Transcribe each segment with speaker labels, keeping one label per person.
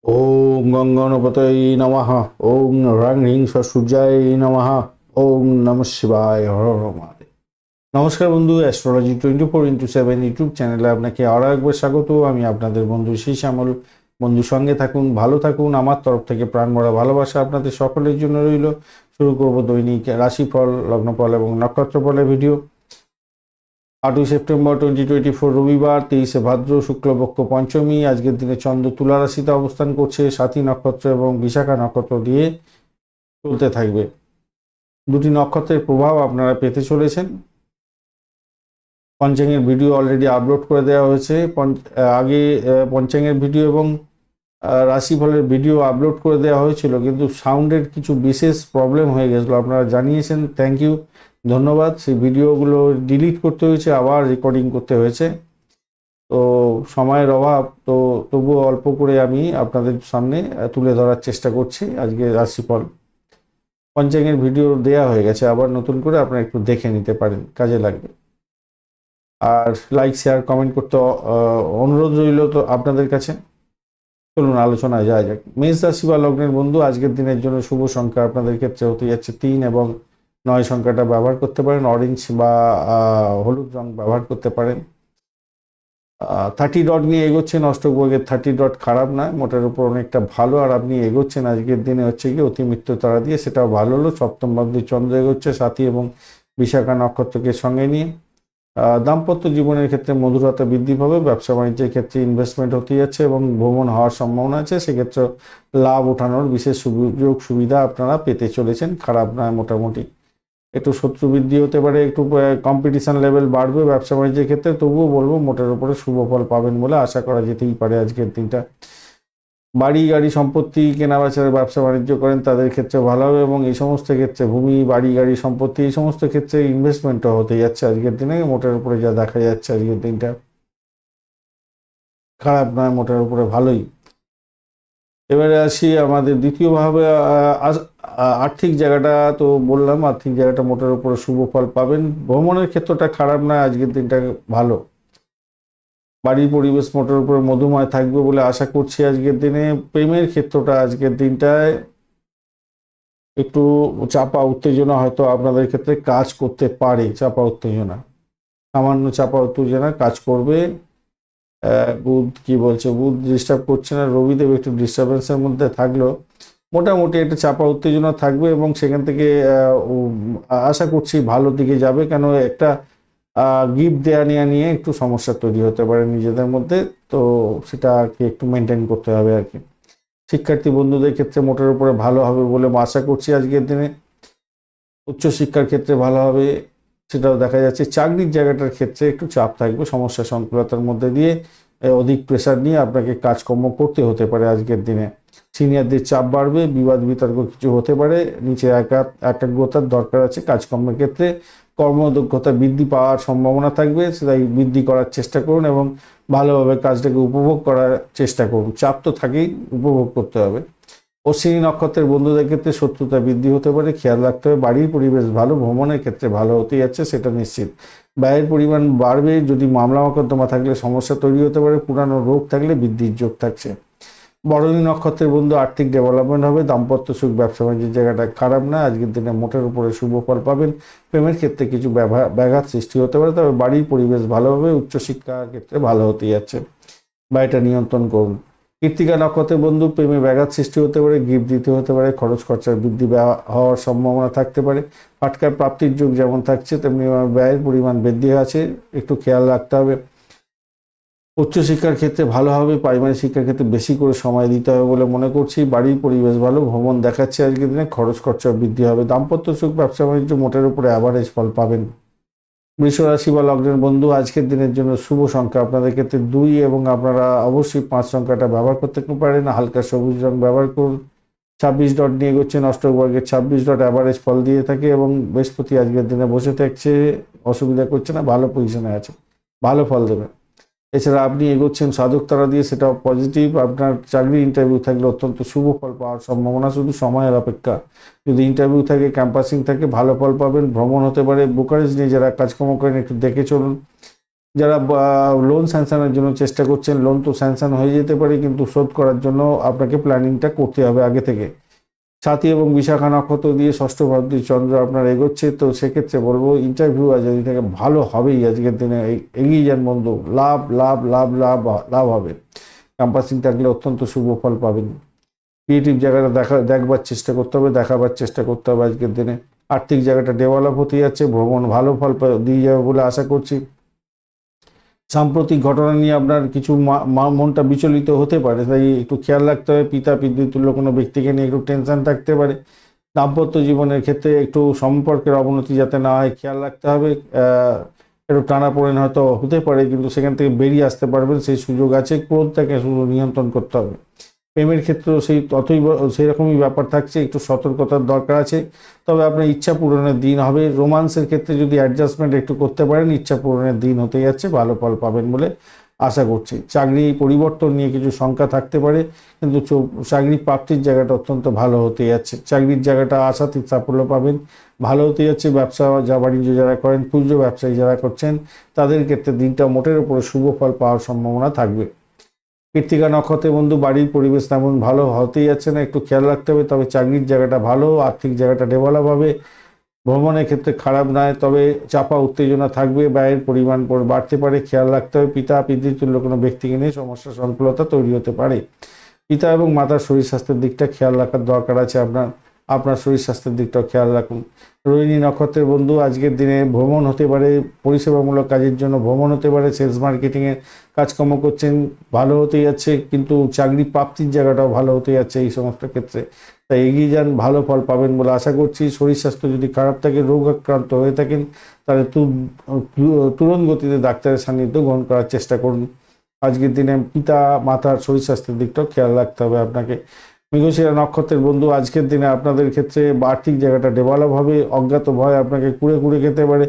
Speaker 1: ওম গঙ্গণপতয়ে নমঃ। ওম হ্রাং হ্রিং সূর্যায় নমঃ। ওম নমঃ শিবায়। হর হর মহাদেব। নমস্কার বন্ধু, অ্যাস্ট্রোলজি 24x7 ইউটিউব চ্যানেলে আপনাকে আরও একবার স্বাগত। আমি আপনাদের বন্ধু শ্রী শ্যামল। বন্ধু সঙ্গে থাকুন, ভালো থাকুন। আমার তরফ থেকে প্রাণ ভরা ভালোবাসা আপনাদের সকলের জন্য রইল। শুরু করব দৈনিক রাশিফল, লগ্নফল এবং নক্ষত্রফলের ভিডিও। 8ই সেপ্টেম্বর 2024 রবিবার, 23শে ভাদ্র, শুক্লপক্ষ পঞ্চমী। আজকের দিনে চন্দ্র তুলা রাশিতে অবস্থান করছে, সাথী নক্ষত্র এবং বিশাখা নক্ষত্র দিয়ে চলতে থাকবে। দুটি নক্ষত্রের প্রভাব আপনারা পেতে চলেছেন। পঞ্চাঙ্গের ভিডিও অলরেডি আপলোড করে দেওয়া হয়েছে। আগে পঞ্চাঙ্গের ভিডিও এবং রাশিফলের ভিডিও আপলোড করে দেওয়া হয়েছিল, কিন্তু সাউন্ডের কিছু বিশেষ প্রবলেম হয়ে গেছিলো, আপনারা জানিয়েছেন, থ্যাংক ইউ, ধন্যবাদ। সেই ভিডিওগুলো ডিলিট করতে হয়েছে, আবার রেকর্ডিং করতে হয়েছে। তো সময়ের অভাব, তো তবুও অল্প করে আমি আপনাদের সামনে তুলে ধরার চেষ্টা করছি। আজকে রাশিফল পঞ্চাঙ্গের ভিডিও দেয়া হয়ে গেছে, আবার নতুন করে আপনারা একটু দেখে নিতে পারেন, কাজে লাগবে। আর লাইক, শেয়ার, কমেন্ট করতে অনুরোধ রইল তো আপনাদের কাছে। চলুন আলোচনায় যাওয়া যাক। মেষ রাশি বা লগ্নের বন্ধু, আজকের দিনের জন্য শুভ সংখ্যা আপনাদের ক্ষেত্রে হতে যাচ্ছে 3 এবং 9 সংখ্যাটা ব্যবহার করতে পারেন। অরেঞ্জ বা হলুদ রং ব্যবহার করতে পারেন। 30 ডট নিয়ে এগোচ্ছেন। অষ্টক বর্গের 30 ডট খারাপ নয়, মোটের উপর অনেকটা ভালো। আর আপনি এগোচ্ছেন আজকের দিনে হচ্ছে কি অতিমিত্র তারা দিয়ে, সেটাও ভালো হলো। সপ্তম ভাবে চন্দ্র এগোচ্ছে সাথী এবং বিশাখা নক্ষত্রকে সঙ্গে নিয়ে। দাম্পত্য জীবনের ক্ষেত্রে মধুরতা বৃদ্ধি পাবে। ব্যবসা বাণিজ্যের ক্ষেত্রে ইনভেস্টমেন্ট হতে যাচ্ছে এবং ভ্রমণ হওয়ার সম্ভাবনা আছে, সেক্ষেত্রে লাভ ওঠানোর বিশেষ সুযোগ সুবিধা আপনারা পেতে চলেছেন। খারাপ নয় মোটামুটি। একটু শত্রু বৃদ্ধি হতে পারে, একটু কম্পিটিশন লেভেল বাড়বে ব্যবসা বাণিজ্যের ক্ষেত্রে, তবুও বলবো মোটের উপরে শুভ ফল পাবেন বলে আশা করা যেতেই পারে আজকের দিনটা। বাড়ি গাড়ি সম্পত্তি কেনাবেচার ব্যবসা বাণিজ্য করেন তাদের ক্ষেত্রে ভালো হবে, এবং এই সমস্ত ক্ষেত্রে ভূমি, বাড়ি গাড়ি সম্পত্তি, এই সমস্ত ক্ষেত্রে ইনভেস্টমেন্টও হতে যাচ্ছে আজকের দিনে। মোটের উপরে যা দেখা যাচ্ছে আজকের দিনটা খারাপ নয়, মোটের উপরে ভালোই। এবারে আসি আমাদের দ্বিতীয়ভাবে আর্থিক জায়গাটা, তো বললাম আর্থিক জায়গাটা মোটের উপরে শুভ ফল পাবেন। ভ্রমণের ক্ষেত্রটা খারাপ নয়, আজকের দিনটা ভালো। বাড়ির পরিবেশ মোটের উপরে মধুময় থাকবে বলে আশা করছি আজকের দিনে। প্রেমের ক্ষেত্রটা আজকের দিনটায় একটু চাপা উত্তেজনা হয়তো আপনাদের ক্ষেত্রে কাজ করতে পারে। চাপা উত্তেজনা, সামান্য চাপা উত্তেজনা কাজ করবে। বুধ কি বলছে, বুধ ডিস্টার্ব করছে না, রবিদেব একটু ডিস্টারবেন্সের মধ্যে থাকলেও মোটামুটি একটা চাপা উত্তেজনা থাকবে, এবং সেখান থেকে আশা করছি ভালো দিকে যাবে। কেন একটা গিফট দেয়া নেওয়া নিয়ে একটু সমস্যা তৈরি হতে পারে নিজেদের মধ্যে, তো সেটা আর কি একটু মেনটেন করতে হবে আর কি। শিক্ষার্থী বন্ধুদের ক্ষেত্রে মোটের উপরে ভালো হবে বলে আশা করছি আজকের দিনে। উচ্চশিক্ষার ক্ষেত্রে ভালো হবে, সেটাও দেখা যাচ্ছে। চাকরির জায়গাটার ক্ষেত্রে একটু চাপ থাকবে, সমস্যা সংকুলতার মধ্যে দিয়ে অধিক প্রেশার নিয়ে আপনাকে কাজকর্ম করতে হতে পারে আজকের দিনে। সিনিয়রদের চাপ বাড়বে, বিবাদ বিতর্ক কিছু হতে পারে। নিচে একাগ্রতার দরকার আছে কাজকর্মের ক্ষেত্রে। কর্মদক্ষতা বৃদ্ধি পাওয়ার সম্ভাবনা থাকবে, সেটাই বৃদ্ধি করার চেষ্টা করুন এবং ভালোভাবে কাজটাকে উপভোগ করার চেষ্টা করুন। চাপ তো থাকেই, উপভোগ করতে হবে। অশ্বিনী নক্ষত্রের বন্ধুদের ক্ষেত্রে শত্রুতা বৃদ্ধি হতে পারে, খেয়াল রাখতে হবে। বাড়ির পরিবেশ ভালো, ভ্রমণের ক্ষেত্রে ভালো হতে যাচ্ছে, সেটা নিশ্চিত। ব্যয়ের পরিমাণ বাড়বে, যদি মামলা মোকদ্দমা থাকলে সমস্যা তৈরি হতে পারে, পুরানো রোগ থাকলে বৃদ্ধির যোগ থাকছে। বরণী নক্ষত্রের বন্ধু আর্থিক ডেভেলপমেন্ট হবে। দাম্পত্য সুখ, ব্যবসা বাণিজ্যের জায়গাটা খারাপ না, আজকের দিনে মোটের উপরে শুভ ফল পাবেন। প্রেমের ক্ষেত্রে কিছু ব্যাঘাত সৃষ্টি হতে পারে, তবে বাড়ির পরিবেশ ভালো হবে। উচ্চশিক্ষার ক্ষেত্রে ভালো হতে যাচ্ছে, বাড়িটা নিয়ন্ত্রণ করুন। কৃত্তিকা নক্ষত্রের বন্ধু প্রেমে ব্যাঘাত সৃষ্টি হতে পারে, গিফট দিতে হতে পারে, খরচ খরচার বৃদ্ধি হওয়ার সম্ভাবনা থাকতে পারে। ফাটকার প্রাপ্তির যোগ যেমন থাকছে, তেমনি ব্যয়ের পরিমাণ বৃদ্ধি আছে, একটু খেয়াল রাখতে হবে। উচ্চশিক্ষার ক্ষেত্রে ভালো হবে, প্রাইমারি শিক্ষার ক্ষেত্রে বেশি করে সময় দিতে হবে বলে মনে করছি। বাড়ির পরিবেশ ভালো, ভ্রমণ দেখাচ্ছে আজকের দিনে, খরচ খরচা বৃদ্ধি হবে। দাম্পত্য সুখ, ব্যবসা বাণিজ্য মোটের উপরে অ্যাভারেজ ফল পাবেন। বৃষ রাশি বা লগ্নের বন্ধু, আজকের দিনের জন্য শুভ সংখ্যা আপনাদের ক্ষেত্রে 2 এবং আপনারা অবশ্যই 5 সংখ্যাটা ব্যবহার করতে পারেন। হালকা সবুজ রং ব্যবহার করুন। 26 ডট নিয়ে এগোচ্ছেন। অষ্টক বর্গের 26 ডট অ্যাভারেজ ফল দিয়ে থাকে, এবং বৃহস্পতি আজকের দিনে বসে থাকছে, অসুবিধা করছে না, ভালো পজিশনে আছে, ভালো ফল দেবে। এছাড়া আপনি এগোচ্ছেন সাধক তারা দিয়ে, সেটাও পজিটিভ। আপনার চাকরি ইন্টারভিউ থাকলে অত্যন্ত শুভ ফল পাওয়ার সম্ভাবনা, শুধু সময়ের অপেক্ষা। যদি ইন্টারভিউ থাকে, ক্যাম্পাসিং থাকে, ভালো ফল পাবেন। ভ্রমণ হতে পারে। বুকারেস্ট নিয়ে যারা কাজকর্ম করেন একটু দেখে চলুন। যারা লোন স্যাংশনের জন্য চেষ্টা করছেন, লোন তো স্যাংশন হয়ে যেতে পারে, কিন্তু শোধ করার জন্য আপনাকে প্ল্যানিংটা করতে হবে আগে থেকে। সাথী এবং বিশাখা নক্ষত্র দিয়ে ষষ্ঠ ভাবটি চন্দ্র আপনার এগোচ্ছে, তো সেক্ষেত্রে বলবো ইন্টারভিউ আজ থেকে ভালো হবেই আজকের দিনে। এগিয়ে যান বন্ধু, লাভ লাভ লাভ লাভ লাভ হবে। ক্যাম্পাসিং থাকলে অত্যন্ত শুভ ফল পাবেন। ক্রিয়েটিভ জায়গাটা দেখবার চেষ্টা করতে হবে, দেখাবার চেষ্টা করতে হবে আজকের দিনে। আর্থিক জায়গাটা ডেভেলপ হতে যাচ্ছে, ভ্রমণ ভালো ফল দিয়ে যাবে বলে আশা করছি। সাম্প্রতিক ঘটনা নিয়ে আপনার কিছু মনটা বিচলিত হতে পারে, তাই একটু খেয়াল রাখতে হবে। পিতা পিতৃতুল্য কোনো ব্যক্তিকে নিয়ে একটু টেনশন থাকতে পারে। দাম্পত্য জীবনের ক্ষেত্রে একটু সম্পর্কের অবনতি যাতে না হয় খেয়াল রাখতে হবে। একটু টানাপোড়েন হয়তো হতে পারে, কিন্তু সেখান থেকে বেরিয়ে আসতে পারবেন, সেই সুযোগ আছে। ক্রোধটাকে শুধু নিয়ন্ত্রণ করতে হবে। প্রেমের ক্ষেত্রেও সেই রকমই ব্যাপার থাকছে, একটু সতর্কতার দরকার আছে। তবে আপনার ইচ্ছা পূরণের দিন হবে। রোমান্সের ক্ষেত্রে যদি অ্যাডজাস্টমেন্ট একটু করতে পারেন, ইচ্ছা পূরণের দিন হতে যাচ্ছে, ভালো ফল পাবেন বলে আশা করছি। চাকরি পরিবর্তন নিয়ে কিছু শঙ্কা থাকতে পারে, কিন্তু চাকরি প্রাপ্তির জায়গাটা অত্যন্ত ভালো হতে যাচ্ছে। চাকরির জায়গাটা আশাতীত সাফল্য পাবেন, ভালো হতে যাচ্ছে। ব্যবসা বাণিজ্য যারা করেন, ক্ষুদ্র ব্যবসায়ী যারা করছেন, তাদের ক্ষেত্রে দিনটা মোটের উপরে শুভ ফল পাওয়ার সম্ভাবনা থাকবে। কৃত্তিকা নক্ষত্রে বন্ধু বাড়ির পরিবেশ তেমন ভালো হতেই যাচ্ছে না, একটু খেয়াল রাখতে হবে। তবে চাকরির জায়গাটা ভালো, আর্থিক জায়গাটা ডেভেলপ হবে। ভ্রমণের ক্ষেত্রে খারাপ নয়, তবে চাপা উত্তেজনা থাকবে, ব্যয়ের পরিমাণ বাড়তে পারে, খেয়াল রাখতে হবে। পিতা পিতৃতুল্য কোনো ব্যক্তিকে নিয়ে সমস্যা সংকুলতা তৈরি হতে পারে। পিতা এবং মাতার শরীর স্বাস্থ্যের দিকটা খেয়াল রাখার দরকার আছে। আপনার শরীর স্বাস্থ্যের দিকটাও খেয়াল রাখুন। রোহিণী নক্ষত্রের বন্ধু আজকের দিনে ভ্রমণ হতে পারে, পরিষেবামূলক কাজের জন্য ভ্রমণ হতে পারে। সেলস মার্কেটিংয়ের কাজকর্ম করছেন, ভালো হতে যাচ্ছে, কিন্তু চাকরি প্রাপ্তির জায়গাটাও ভালো হতে যাচ্ছে এই সমস্ত ক্ষেত্রে। তাই এগিয়ে যান, ভালো ফল পাবেন বলে আশা করছি। শরীর স্বাস্থ্য যদি খারাপ থাকে, রোগ আক্রান্ত হয়ে থাকেন, তাহলে তুরন্ত গতিতে ডাক্তারের সান্নিধ্য গ্রহণ করার চেষ্টা করুন। আজকের দিনে পিতা মাতার শরীর স্বাস্থ্যের দিকটাও খেয়াল রাখতে হবে আপনাকে। মৃগশিরা নক্ষত্রের বন্ধু আজকের দিনে আপনাদের ক্ষেত্রে আর্থিক জায়গাটা ডেভেলপ হবে। অজ্ঞাত ভয় আপনাকে কুড়ে কুড়ে খেতে পারে।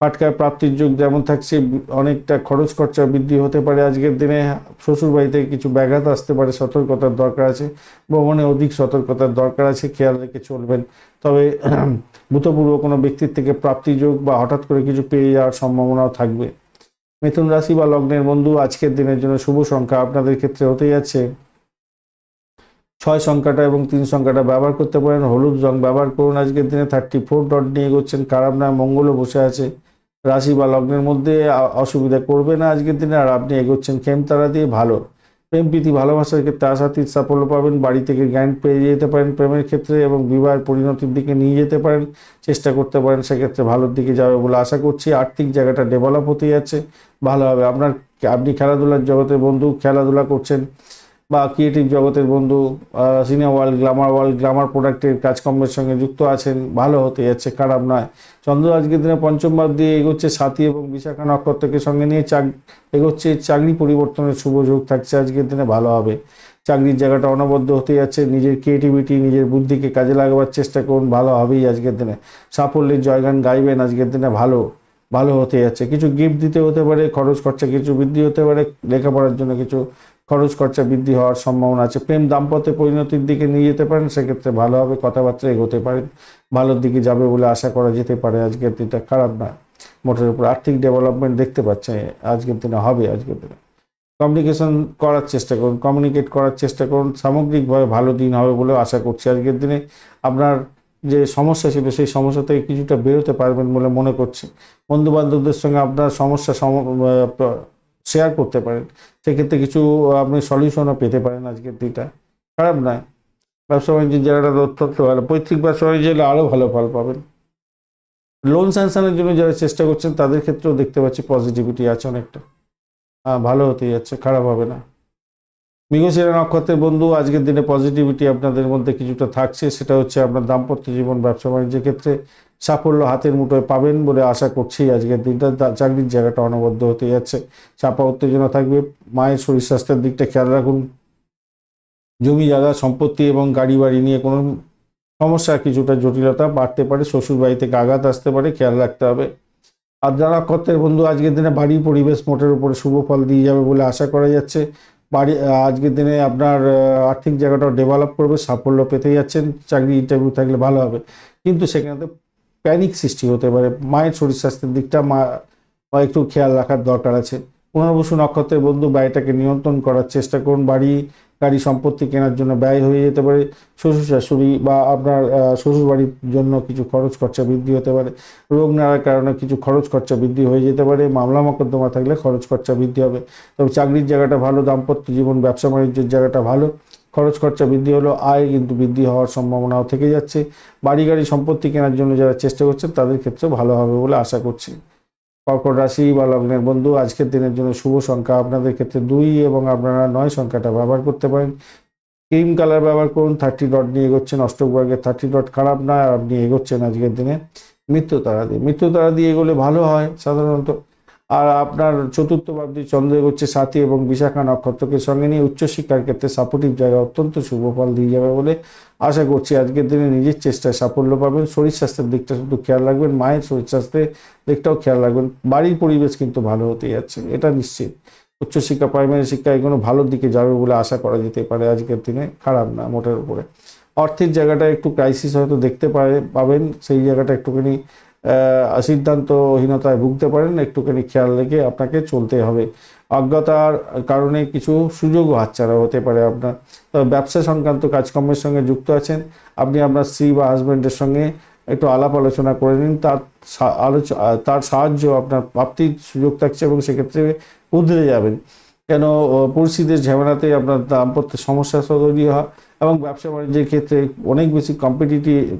Speaker 1: ফাটকায় প্রাপ্তির যোগ যেমন থাকছে, অনেকটা খরচ খরচা বৃদ্ধি হতে পারে আজকের দিনে। শ্বশুরবাড়িতে কিছু ব্যাঘাত আসতে পারে, সতর্কতার দরকার আছে। ভ্রমণে অধিক সতর্কতার দরকার আছে, খেয়াল রেখে চলবেন। তবে ভূতপূর্ব কোনো ব্যক্তির থেকে প্রাপ্তি যোগ বা হঠাৎ করে কিছু পেয়ে যাওয়ার সম্ভাবনাও থাকবে। মিথুন রাশি বা লগ্নের বন্ধু আজকের দিনের জন্য শুভ সংখ্যা আপনাদের ক্ষেত্রে হতে যাচ্ছে 6 সংখ্যাটা এবং 3 সংখ্যাটা ব্যবহার করতে পারেন। হলুদ রং ব্যবহার করুন আজকের দিনে। 34 ডট নিয়ে এগোচ্ছেন, খারাপ না। মঙ্গলও বসে আছে রাশি বা লগ্নের মধ্যে, অসুবিধা করবে না আজকের দিনে। আর আপনি এগোচ্ছেন খেমতারা দিয়ে, ভালো। প্রেম প্রীতি ভালোবাসার ক্ষেত্রে আশাতীত সাফল্য পাবেন। বাড়ি থেকে জ্ঞান পেয়ে যেতে পারেন প্রেমের ক্ষেত্রে, এবং বিবাহের পরিণতির দিকে নিয়ে যেতে পারেন, চেষ্টা করতে পারেন, সেক্ষেত্রে ভালোর দিকে যাবে বলে আশা করছি। আর্থিক জায়গাটা ডেভেলপ হতে যাচ্ছে, ভালো হবে। আপনি খেলাধুলার জগতের বন্ধু, খেলাধুলা করছেন, বা ক্রিয়েটিভ জগতের বন্ধু, সিনেমা ওয়ার্ল্ড, গ্ল্যামার প্রোডাক্টের কাজকর্মের সঙ্গে যুক্ত আছেন, ভালো হতে যাচ্ছে, খারাপ নয়। চন্দ্র আজকের দিনে পঞ্চম ভাব দিয়ে এগোচ্ছে, সাথী এবং বিশাখা নক্ষত্রকে সঙ্গে নিয়ে এগোচ্ছে। চাকরি পরিবর্তনের শুভ যোগ থাকছে আজকের দিনে, ভালো হবে। চাকরির জায়গাটা অনবদ্য হতে যাচ্ছে। নিজের ক্রিয়েটিভিটি, নিজের বুদ্ধিকে কাজে লাগাবার চেষ্টা করুন, ভালো হবেই আজকের দিনে। সাফল্যের জয়গান গাইবেন আজকের দিনে, ভালো হতে যাচ্ছে। কিছু গিফট দিতে হতে পারে, খরচ খরচা কিছু বৃদ্ধি হতে পারে, লেখাপড়ার জন্য কিছু খরচ খরচা বৃদ্ধি হওয়ার সম্ভাবনা আছে। প্রেম দাম্পত্য পরিণতির দিকে নিয়ে যেতে পারেন, সেক্ষেত্রে ভালো হবে। কথাবার্তা এগোতে পারেন, ভালোর দিকে যাবে বলে আশা করা যেতে পারে। আজকের দিনটা খারাপ নয়, মোটের উপর আর্থিক ডেভেলপমেন্ট দেখতে পাচ্ছেন আজকের দিনে, হবে আজকের দিনে। কমিউনিকেশন করার চেষ্টা করুন, কমিউনিকেট করার চেষ্টা করুন। সামগ্রিকভাবে ভালো দিন হবে বলে আশা করছি। আজকের দিনে আপনার যে সমস্যা ছিল, সেই সমস্যা থেকে কিছুটা বেরোতে পারবেন বলে মনে করছি। বন্ধু বান্ধবদের সঙ্গে আপনার সমস্যা শেয়ার করতে পারেন, সেক্ষেত্রে কিছু আপনি সলিউশনও পেতে পারেন আজকের দিনটা, খারাপ নয়। ব্যবসা বাণিজ্যের জায়গাটা অত্যন্ত ভালো। পৈতৃক ব্যবসা বাণিজ্য হলে আরও ভালো ফল পাবেন। লোন স্যাংশনের জন্য যারা চেষ্টা করছেন, তাদের ক্ষেত্রেও দেখতে পাচ্ছি পজিটিভিটি আছে অনেকটা, ভালো হতে যাচ্ছে, খারাপ হবে না। মৃগশিরা নক্ষত্রের বন্ধু আজকের দিনে পজিটিভিটি আপনাদের মধ্যে কিছুটা থাকছে, সেটা হচ্ছে আপনার দাম্পত্য জীবন, ব্যবসা বাণিজ্যের ক্ষেত্রে সাফল্য হাতের মুঠোয় পাবেন বলে আশা করছি। আজকের দিনটা চাকরির জায়গাটা অনবদ্য হতে যাচ্ছে, চাপা উত্তেজনা থাকবে। মায়ের শরীর স্বাস্থ্যের দিকটা খেয়াল রাখুন। জমি জায়গা সম্পত্তি এবং গাড়ি বাড়ি নিয়ে কোনো সমস্যা, কিছুটা জটিলতা বাড়তে পারে, শ্বশুর বাড়ি থেকে আঘাত আসতে পারে, খেয়াল রাখতে হবে। আর যারা নক্ষত্রের বন্ধু আজকের দিনে বাড়ির পরিবেশ মোটের উপরে শুভ ফল দিয়ে যাবে বলে আশা করা যাচ্ছে। আজকের দিনে আপনার আর্থিক জায়গাটাও ডেভেলপ করবে, সাফল্য পেতে যাচ্ছেন। চাকরি ইন্টারভিউ থাকলে ভালো হবে, কিন্তু সেখানে প্যানিক সৃষ্টি হতে পারে। মায়ের শরীর স্বাস্থ্যের দিকটা বা একটু খেয়াল রাখার দরকার আছে। পুনর্বসু নক্ষত্রের বন্ধু ব্যয়টাকে নিয়ন্ত্রণ করার চেষ্টা করুন। বাড়ি গাড়ি সম্পত্তি কেনার জন্য ব্যয় হয়ে যেতে পারে। শ্বশুর শাশুড়ি বা আপনার শ্বশুর বাড়ির জন্য কিছু খরচ খরচা বৃদ্ধি হতে পারে। রোগ নাড়ার কারণে কিছু খরচ খরচা বৃদ্ধি হয়ে যেতে পারে। মামলা মোকদ্দমা থাকলে খরচ খরচা বৃদ্ধি হবে। তবে চাকরির জায়গাটা ভালো, দাম্পত্য জীবন ব্যবসা বাণিজ্যের জায়গাটা ভালো। খরচ খরচা বৃদ্ধি হলো, আয় কিন্তু বৃদ্ধি হওয়ার সম্ভাবনাও থেকে যাচ্ছে। বাড়ি গাড়ি সম্পত্তি কেনার জন্য যারা চেষ্টা করছেন তাদের ক্ষেত্রে ভালো হবে বলে আশা করছি। কর্কট রাশি বা লগ্নের বন্ধু, আজকের দিনের জন্য শুভ সংখ্যা আপনাদের ক্ষেত্রে 2 এবং আপনারা 9 সংখ্যাটা ব্যবহার করতে পারেন। ক্রিম কালার ব্যবহার করুন। 30 ডট নিয়ে এগোচ্ছেন, অষ্টক বর্গের 30 ডট খারাপ না, আপনি এগোচ্ছেন আজকের দিনে মৃত্যু তারা দিয়ে এগোলে ভালো হয় সাধারণত। আর আপনার চতুর্থ ভাবটি চন্দ্র এগোচ্ছে সাথী এবং বিশাখা নক্ষত্রকে সঙ্গে নিয়ে উচ্চশিক্ষার ক্ষেত্রে সাপোর্টিভ জায়গা অত্যন্ত শুভ ফল দিয়ে যাবে বলে আশা করছি। আজকের দিনে নিজের চেষ্টায় সাফল্য পাবেন। শরীর স্বাস্থ্যের দিকটা শুধু খেয়াল রাখবেন, মায়ের শরীর স্বাস্থ্যের দিকটাও খেয়াল রাখবেন। বাড়ির পরিবেশ কিন্তু ভালো হতে যাচ্ছে, এটা নিশ্চিত। উচ্চশিক্ষা প্রাইমারি শিক্ষা এগুলো ভালোর দিকে যাবে বলে আশা করা যেতে পারে আজকের দিনে, খারাপ না মোটের উপরে। অর্থের জায়গাটা একটু ক্রাইসিস হয়তো দেখতে পাবেন, সেই জায়গাটা একটুখানি সিদ্ধান্তহীনতায় ভুগতে পারেন, একটুখানি খেয়াল রেখে আপনাকে চলতে হবে। অজ্ঞতার কারণে কিছু সুযোগও হাতছাড়া হতে পারে আপনার। তবে ব্যবসা সংক্রান্ত কাজকর্মের সঙ্গে যুক্ত আছেন, আপনি আপনার স্ত্রী বা হাজব্যান্ডের সঙ্গে একটু আলাপ আলোচনা করে নিন। তার সাহায্য আপনার প্রাপ্তির সুযোগ থাকছে এবং সেক্ষেত্রে উধরে যাবেন। কেন পরিস্থিতির ঝামেলাতে আপনার দাম্পত্য সমস্যা তৈরি হওয়া এবং ব্যবসা বাণিজ্যের ক্ষেত্রে অনেক বেশি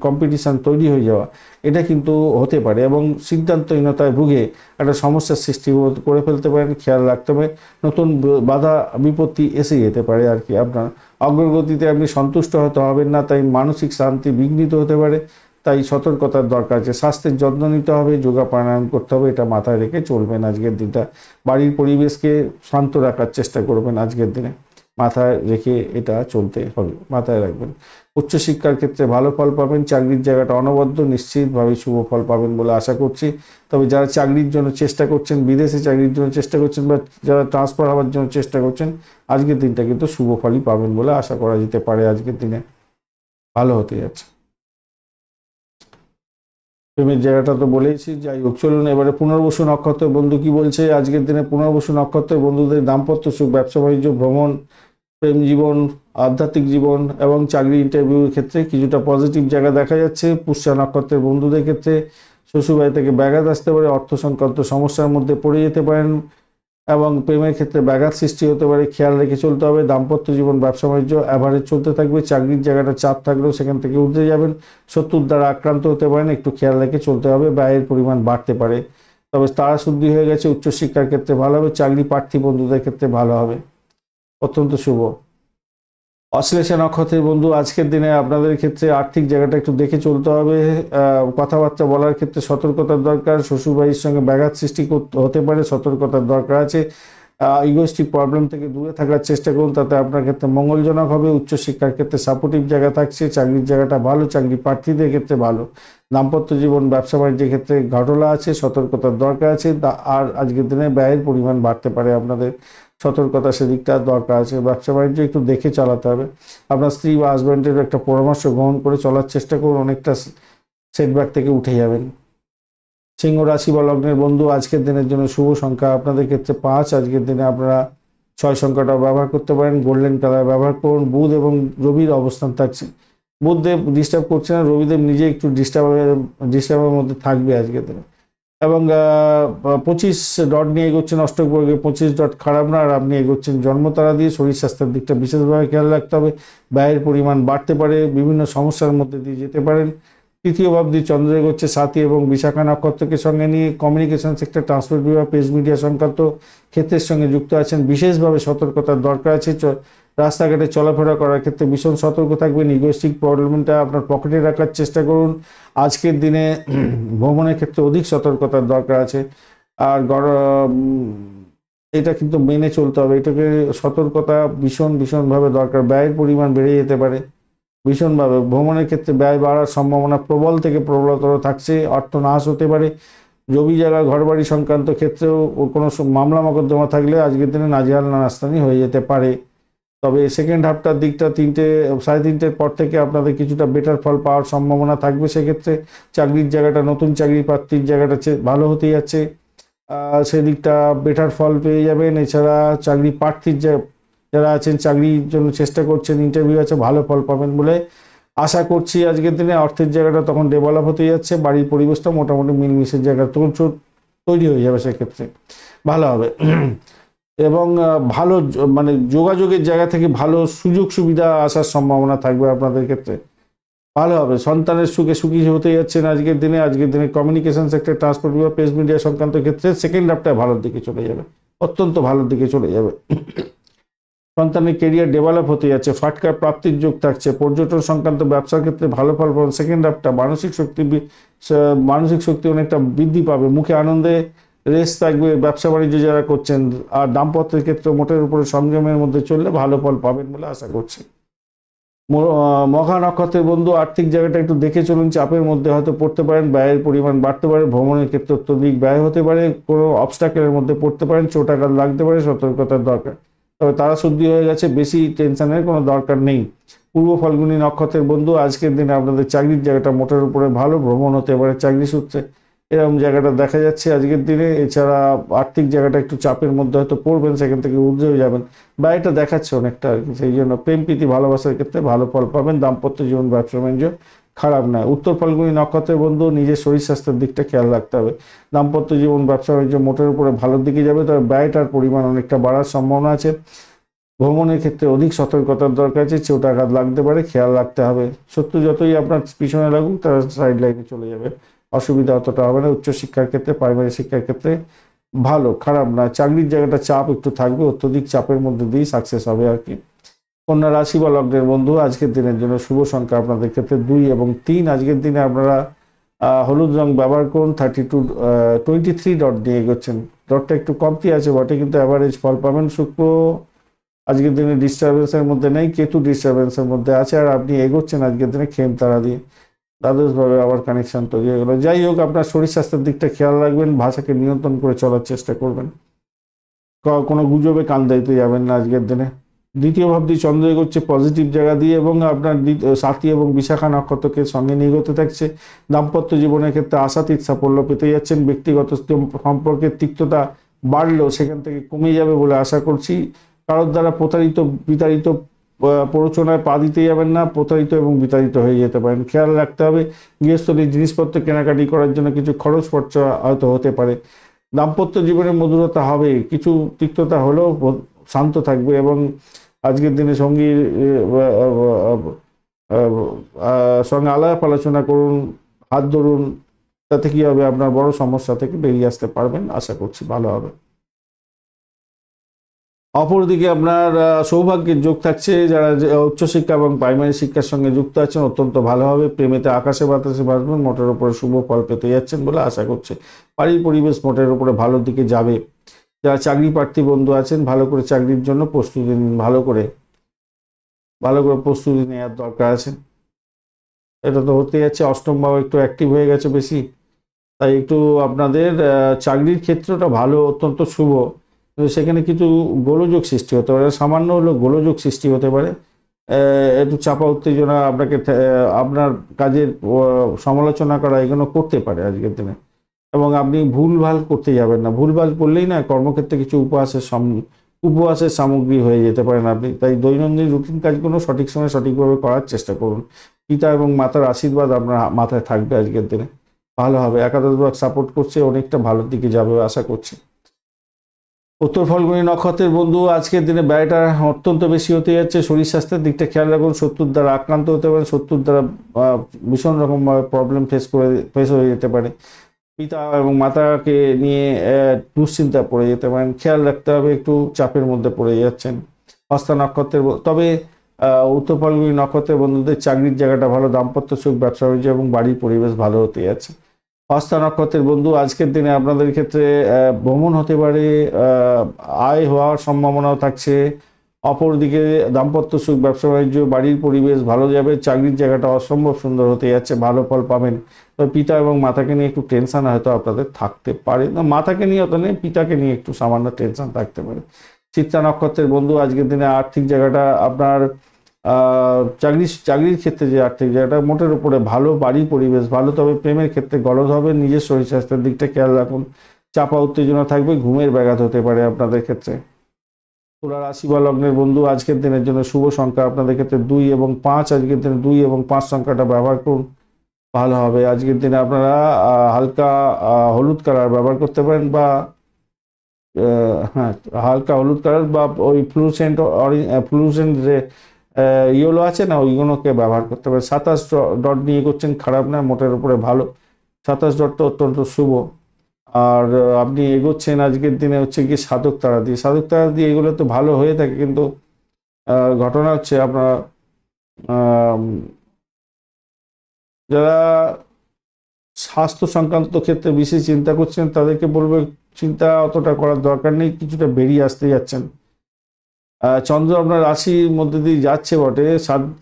Speaker 1: কম্পিটিশান তৈরি হয়ে যাওয়া, এটা কিন্তু হতে পারে এবং সিদ্ধান্তহীনতায় ভুগে একটা সমস্যার সৃষ্টি করে ফেলতে পারেন। খেয়াল রাখতে হবে, নতুন বাধা বিপত্তি এসে যেতে পারে আর কি। আপনার অগ্রগতিতে আপনি সন্তুষ্ট হতে হবেন না, তাই মানসিক শান্তি বিঘ্নিত হতে পারে। তাই সতর্কতার দরকার আছে। স্বাস্থ্যের যত্ন নিতে হবে, যোগা প্রাণায়াম করতে হবে, এটা মাথায় রেখে চলবেন আজকের দিনটা। বাড়ির পরিবেশকে শান্ত রাখার চেষ্টা করবেন আজকের দিনে, মাথায় রেখে এটা চলতে হবে, মাথায় রাখবেন। উচ্চশিক্ষার ক্ষেত্রে ভালো ফল পাবেন। চাকরির জায়গাটা অনবদ্য, নিশ্চিতভাবে শুভ ফল পাবেন বলে আশা করছি। তবে যারা চাকরির জন্য চেষ্টা করছেন, বিদেশে চাকরির জন্য চেষ্টা করছেন বা যারা ট্রান্সফার হওয়ার জন্য চেষ্টা করছেন, আজকের দিনটা কিন্তু শুভ ফলই পাবেন বলে আশা করা যেতে পারে। আজকের দিনে ভালো হতে যাচ্ছে। প্রেমের জায়গাটা তো বলেইছি, যাই হোক চলুন এবারে পুনর্বসু নক্ষত্রের বন্ধু কি বলছে। আজকের দিনে পুনর্বসু নক্ষত্রের বন্ধুদের দাম্পত্য সুখ, ব্যবসা বাণিজ্য, ভ্রমণ, প্রেম জীবন, আধ্যাত্মিক জীবন এবং চাকরি ইন্টারভিউর ক্ষেত্রে কিছুটা পজিটিভ জায়গা দেখা যাচ্ছে। পুষ্যা নক্ষত্রের বন্ধুদের ক্ষেত্রে শ্বশুরবাড়ি থেকে ব্যাঘাত আসতে পারে, অর্থ সংক্রান্ত সমস্যার মধ্যে পড়ে যেতে পারেন এবং প্রেমের ক্ষেত্রে ব্যাঘাত সৃষ্টি হতে পারে, খেয়াল রেখে চলতে হবে। দাম্পত্য জীবন, ব্যবসা বাণিজ্য অ্যাভারেজ চলতে থাকবে। চাকরির জায়গাটা চাপ থাকলেও সেখান থেকে উঠে যাবেন। শত্রুর দ্বারা আক্রান্ত হতে পারেন, একটু খেয়াল রেখে চলতে হবে। ব্যয়ের পরিমাণ বাড়তে পারে, তবে তারা শুদ্ধি হয়ে গেছে। উচ্চশিক্ষার ক্ষেত্রে ভালো হবে, চাকরি প্রার্থী বন্ধুদের ক্ষেত্রে ভালো হবে, অত্যন্ত শুভ। অশ্লেষা নক্ষত্রের বন্ধু, আজকের দিনে আপনাদের ক্ষেত্রে আর্থিক জায়গাটা একটু দেখে চলতে হবে। কথাবার্তা বলার ক্ষেত্রে সতর্কতার দরকার। শ্বশুরবাড়ির সঙ্গে ব্যাঘাত সৃষ্টি হতে পারে, সতর্কতার দরকার আছে। ইগোস্টিক প্রবলেম থেকে দূরে থাকার চেষ্টা করুন, তাতে আপনার ক্ষেত্রে মঙ্গলজনক হবে। উচ্চশিক্ষার ক্ষেত্রে সাপোর্টিভ জায়গা থাকছে। চাকরির জায়গাটা ভালো, চাকরি প্রার্থীদের ক্ষেত্রে ভালো। দাম্পত্য জীবন, ব্যবসা বাণিজ্যের ক্ষেত্রে ঘটনা আছে, সতর্কতার দরকার আছে। আর আজকের দিনে ব্যয়ের পরিমাণ বাড়তে পারে, আপনাদের সতর্কতা সেদিকটা দরকার আছে। ব্যবসা বাণিজ্য একটু দেখে চালাতে হবে। আপনার স্ত্রী বা হাজব্যান্ডের একটা পরামর্শ গ্রহণ করে চলার চেষ্টা করুন, অনেকটা সেটব্যাক থেকে উঠে যাবেন। সিংহ রাশি বা লগ্নের বন্ধু, আজকের দিনের জন্য শুভ সংখ্যা আপনাদের ক্ষেত্রে 5। আজকের দিনে আপনারা 6 সংখ্যাটাও ব্যবহার করতে পারেন। গোল্ডেন কালার ব্যবহার করুন। বুধ এবং রবির অবস্থান থাকছে, বুধদেব ডিস্টার্ব করছে না, রবিদেব নিজে একটু ডিস্টার্বের মধ্যে থাকবে আজকের দিনে। এবং 25 ডট নিয়ে এগোচ্ছেন অষ্টক বর্গে, 25 ডট খারাপ না। আর আপনি এগোচ্ছেন জন্মতারা দিয়ে। শরীর স্বাস্থ্যের দিকটা বিশেষভাবে খেয়াল রাখতে হবে। ব্যয়ের পরিমাণ বাড়তে পারে, বিভিন্ন সমস্যার মধ্যে দিয়ে যেতে পারেন। তৃতীয় ভাবটি চন্দ্র এগোচ্ছে সাথী এবং বিশাখা নক্ষত্রকে সঙ্গে নিয়ে কমিউনিকেশন সেক্টর, ট্রান্সপোর্ট বিভাগ, প্রেস মিডিয়া সংক্রান্ত ক্ষেত্রের সঙ্গে যুক্ত আছেন। বিশেষভাবে সতর্কতার দরকার আছে। রাস্তাঘাটে চলাফেরা করার ক্ষেত্রে ভীষণ সতর্ক থাকবেন। ইগোস্টিক প্রবলেমটা আপনার পকেটে রাখার চেষ্টা করুন। আজকের দিনে ভ্রমণের ক্ষেত্রে অধিক সতর্কতার দরকার আছে। আর এটা কিন্তু মেনে চলতে হবে, এটাকে সতর্কতা ভীষণভাবে দরকার। ব্যয়ের পরিমাণ বেড়ে যেতে পারে ভীষণভাবে। ভ্রমণের ক্ষেত্রে ব্যয় বাড়ার সম্ভাবনা প্রবল থেকে প্রবলতর থাকছে। অর্থ নাশ হতে পারে। জমি জায়গা, ঘরবাড়ি সংক্রান্ত ক্ষেত্রেও কোনো মামলা মোকদ্দমা থাকলে আজকের দিনে নাজেহাল নাস্তানি হয়ে যেতে পারে। তবে সেকেন্ড হাফটার দিকটা 3:30 পর থেকে আপনাদের কিছুটা বেটার ফল পাওয়ার সম্ভাবনা থাকবে। সেক্ষেত্রে চাকরির জায়গাটা, নতুন চাকরি প্রার্থীর জায়গাটা ভালো হতে যাচ্ছে। সেদিকটা বেটার ফল পেয়ে যাবেন। এছাড়া চাকরি প্রার্থীর যারা আছেন, চাকরির জন্য চেষ্টা করছেন, ইন্টারভিউ আছে, ভালো ফল পাবেন বলে আশা করছি। আজকের দিনে অর্থের জায়গাটা তখন ডেভেলপ হতে যাচ্ছে, বাড়ির পরিবেশটা মোটামুটি মিলমিশের জায়গা তৈরি হয়ে যাবে, সেক্ষেত্রে ভালো হবে। এবং ভালো মানে যোগাযোগের জায়গা থেকে ভালো সুযোগ সুবিধা আসার সম্ভাবনা থাকবে আপনাদের ক্ষেত্রে, ভালো হবে। সন্তানের সুখে সুখী হতে যাচ্ছেন আজকের দিনে কমিউনিকেশন সেক্টর, ট্রান্সপোর্ট বা প্রেস মিডিয়া সংক্রান্ত ক্ষেত্রে সেকেন্ড হাফটা ভালোর দিকে চলে যাবে, অত্যন্ত ভালোর দিকে চলে যাবে। সন্তানের কেরিয়ার ডেভেলপ হতে যাচ্ছে, ফাটকা প্রাপ্তির যোগ থাকছে, পর্যটন সংক্রান্ত ব্যবসার ক্ষেত্রে ভালো ফল পাবেন। সেকেন্ড হাফটা মানসিক শক্তি অনেকটা বৃদ্ধি পাবে, মুখে আনন্দে রেস থাকবে ব্যবসা বাণিজ্য যারা করছেন। আর দাম্পত্যের ক্ষেত্রে মোটের উপরে সংযমের মধ্যে চললে ভালো ফল পাবেন বলে আশা করছি। মঘা নক্ষত্রের বন্ধু আর্থিক জায়গাটা একটু দেখে চলুন, চাপের মধ্যে হয়তো পড়তে পারেন, ব্যয়ের পরিমাণ বাড়তে পারে, ভ্রমণের ক্ষেত্রে অত্যধিক ব্যয় হতে পারে, কোনো অবস্টাকেলের মধ্যে পড়তে পারেন, চোটাঘাত লাগতে পারে, সতর্কতার দরকার। তবে তারা শুদ্ধি হয়ে গেছে, বেশি টেনশনের কোনো দরকার নেই। পূর্ব ফাল্গুনী নক্ষত্রের বন্ধু আজকের দিনে আপনাদের চাকরির জায়গাটা মোটের উপরে ভালো, ভ্রমণ হতে পারে চাকরি সূত্রে, এরকম জায়গাটা দেখা যাচ্ছে আজকের দিনে। এছাড়া আর্থিক জায়গাটা একটু চাপের মধ্যে হয়তো পড়বেন, সেখান থেকে ঊর্ধ্বে হয়ে যাবেন, ব্যয়টা দেখাচ্ছে অনেকটা আর কি। সেই জন্য প্রেম প্রীতি ভালোবাসার ক্ষেত্রে ভালো ফল পাবেন, দাম্পত্য জীবন ব্যবসা বাণিজ্য খারাপ নয়। উত্তর ফাল্গুনী নক্ষত্রের বন্ধু নিজের শরীর স্বাস্থ্যের দিকটা খেয়াল রাখতে হবে। দাম্পত্য জীবন ব্যবসা বাণিজ্য মোটের উপরে ভালোর দিকে যাবে, তবে ব্যয়টার পরিমাণ অনেকটা বাড়ার সম্ভাবনা আছে। ভ্রমণের ক্ষেত্রে অধিক সতর্কতার দরকার আছে, চোটাঘাত লাগতে পারে, খেয়াল রাখতে হবে। শত্রু যতই আপনার পিছনে লাগুক, তারা সাইড লাইনে চলে যাবে, অসুবিধা অতটা হবে না। উচ্চশিক্ষার ক্ষেত্রে, প্রাইমারি শিক্ষার ক্ষেত্রে ভালো, খারাপ না। চাকরির জায়গাটা চাপ একটু থাকবে, অত্যধিক চাপের মধ্যে দিয়েই সাকসেস হবে আর কি। কন্যা রাশি বা লগ্নের বন্ধু আজকের দিনের জন্য শুভ সংখ্যা আপনাদের ক্ষেত্রে 2 এবং 3। আজকের দিনে আপনারা হলুদ রং ব্যবহার করুন। 23 ডট দিয়ে এগোচ্ছেন, ডটটা একটু কমতি আছে বটে, কিন্তু অ্যাভারেজ ফল পাবেন। শুক্র আজকের দিনে ডিস্টারবেন্সের মধ্যে নেই, কেতু ডিস্টারবেন্সের মধ্যে আছে, আর আপনি এগোচ্ছেন আজকের দিনে খেম তারা দিয়ে, দ্বাদশভাবে আবার কানেকশন তৈরি হয়ে গেল। যাই হোক, আপনার শরীর স্বাস্থ্যের দিকটা খেয়াল রাখবেন, ভাষাকে নিয়ন্ত্রণ করে চলার চেষ্টা করবেন, কোনো গুজবে কান দিতে যাবেন না আজকের দিনে। দ্বিতীয় ভাবটি চন্দ্র এগোচ্ছে পজিটিভ জায়গা দিয়ে, এবং আপনার সাথী এবং বিশাখা নক্ষত্রকে সঙ্গে নিয়ে এগোতে থাকছে। দাম্পত্য জীবনের ক্ষেত্রে আশাতীত সাফল্য পেতে যাচ্ছেন। ব্যক্তিগত সম্পর্কের তিক্ততা বাড়লেও সেখান থেকে কমে যাবে বলে আশা করছি। কারোর দ্বারা বিতাড়িত প্ররোচনায় পা দিতে যাবেন না, প্রতারিত এবং বিতাড়িত হয়ে যেতে পারেন, খেয়াল রাখতে হবে। গৃহস্থলীর জিনিসপত্র কেনাকাটি করার জন্য কিছু খরচ খরচা হয়তো হতে পারে। দাম্পত্য জীবনে মধুরতা হবে, কিছু তিক্ততা হলেও শান্ত থাকবে, এবং আজকের দিনে সঙ্গীর সঙ্গে আলাপ আলোচনা করুন, হাত ধরুন, তাতে কি হবে, আপনার বড় সমস্যা থেকে বেরিয়ে আসতে পারবেন, আশা করছি ভালো হবে। অপরদিকে আপনার সৌভাগ্যের যোগ থাকছে, যারা উচ্চশিক্ষা এবং প্রাইমারি শিক্ষার সঙ্গে যুক্ত আছেন অত্যন্ত ভালো হবে। প্রেমেতে আকাশে বাতাসে ভাসবেন, মোটের উপরে শুভ ফল পেতে যাচ্ছেন বলে আশা করছে। বাড়ির পরিবেশ মোটের উপরে ভালোর দিকে যাবে। যারা চাকরি প্রার্থী বন্ধু আছেন, ভালো করে চাকরির জন্য প্রস্তুতি নিন, ভালো করে প্রস্তুতি নেওয়ার দরকার আছে। এটা তো হতে যাচ্ছে, অষ্টম ভাব একটু অ্যাক্টিভ হয়ে গেছে বেশি, তাই একটু আপনাদের চাকরির ক্ষেত্রটা ভালো, অত্যন্ত শুভ। সেখানে কিছু গোলযোগ সৃষ্টি হতে পারে, সামান্য হলেও গোলযোগ সৃষ্টি হতে পারে, একটু চাপা উত্তেজনা আপনাকে আপনার কাজের সমালোচনা করা এগুলো করতে পারে আজকের দিনে। এবং আপনি ভুলভাল করতে যাবেন না, ভুলভাল করলেই না কর্মক্ষেত্রে কিছু উপহাসের সামগ্রী হয়ে যেতে পারেন আপনি। তাই দৈনন্দিন রুটিন কাজগুলো সঠিক সময়ে সঠিকভাবে করার চেষ্টা করুন। পিতা এবং মাতার আশীর্বাদ আপনার মাথায় থাকবে আজকের দিনে, ভালো হবে। একাদশ ভাগ সাপোর্ট করছে, অনেকটা ভালোর দিকে যাবে আশা করছি। উত্তর ফাল্গুনী নক্ষত্রের বন্ধু আজকের দিনে ব্যয়টা অত্যন্ত বেশি হতে যাচ্ছে, শরীর স্বাস্থ্যের দিকটা খেয়াল রাখুন। শত্রুর দ্বারা আক্রান্ত হতে পারেন, শত্রুর দ্বারা ভীষণ রকমভাবে প্রবলেম ফেস হয়ে যেতে পারে। পিতা এবং মাতাকে নিয়ে দুশ্চিন্তা পড়ে যেতে পারেন, খেয়াল রাখতে হবে, একটু চাপের মধ্যে পড়ে যাচ্ছেন। হস্তা নক্ষত্রের তবে উত্তর ফাল্গুনী নক্ষত্রের বন্ধুদের চাকরির জায়গাটা ভালো, দাম্পত্য সুখ, ব্যবসা বাণিজ্য এবং বাড়ির পরিবেশ ভালো হতে যাচ্ছে। হস্তা নক্ষত্রের বন্ধু আজকের দিনে আপনাদের ক্ষেত্রে ভ্রমণ হতে পারে, আয় হওয়ার সম্ভাবনাও থাকছে। অপরদিকে দাম্পত্য সুখ, ব্যবসা বাণিজ্য, বাড়ির পরিবেশ ভালো যাবে। চাকরির জায়গাটা অসম্ভব সুন্দর হতে যাচ্ছে, ভালো ফল পাবেন। তবে পিতা এবং মাতাকে নিয়ে একটু টেনশন হয়তো আপনাদের থাকতে পারে, না মাতাকে নিয়ে অত নেই, পিতাকে নিয়ে একটু সামান্য টেনশন থাকতে পারে। চিত্রা নক্ষত্রের বন্ধু আজকের দিনে আর্থিক জায়গাটা আপনার চাকরির ক্ষেত্রে যে আর্থিক জায়গাটা মোটের উপরে ভালো, বাড়ির পরিবেশ ভালো। তবে প্রেমের ক্ষেত্রে গলদ হবে, নিজের শরীর স্বাস্থ্যের দিকটা খেয়াল রাখুন। চাপা উত্তেজনা থাকবে, ঘুমের ব্যাঘাত হতে পারে আপনাদের ক্ষেত্রে। তুলা রাশি বা লগ্নের বন্ধু আজকের দিনের জন্য শুভ সংখ্যা আপনাদের ক্ষেত্রে 2 এবং 5। আজকের দিনে 2 এবং 5 সংখ্যাটা ব্যবহার করুন, ভালো হবে। আজকের দিনে আপনারা হালকা হলুদ কালার ব্যবহার করতে পারেন, বা হ্যাঁ, হালকা হলুদ কালার বা ওই ফ্লুসেন্ট যে ইয়েলো আছে না, ওইগুলোকে ব্যবহার করতে পারেন। 27 ডট নিয়ে করছেন, খারাপ না, মোটের উপরে ভালো। 27 ডটটা অত্যন্ত শুভ। আর আপনি এগোচ্ছেন আজকের দিনে হচ্ছে কি সাধক তারা দিয়ে। সাধক তারা দিয়ে এগুলো তো ভালো হয়ে থাকে, কিন্তু ঘটনা হচ্ছে আপনারা যারা স্বাস্থ্য সংক্রান্ত ক্ষেত্রে বিশেষ চিন্তা করছেন তাদেরকে বলবো চিন্তা অতটা করার দরকার নেই, কিছুটা বেরিয়ে আসতে যাচ্ছেন। চন্দ্র আপনার রাশির মধ্যে দিয়ে যাচ্ছে বটে,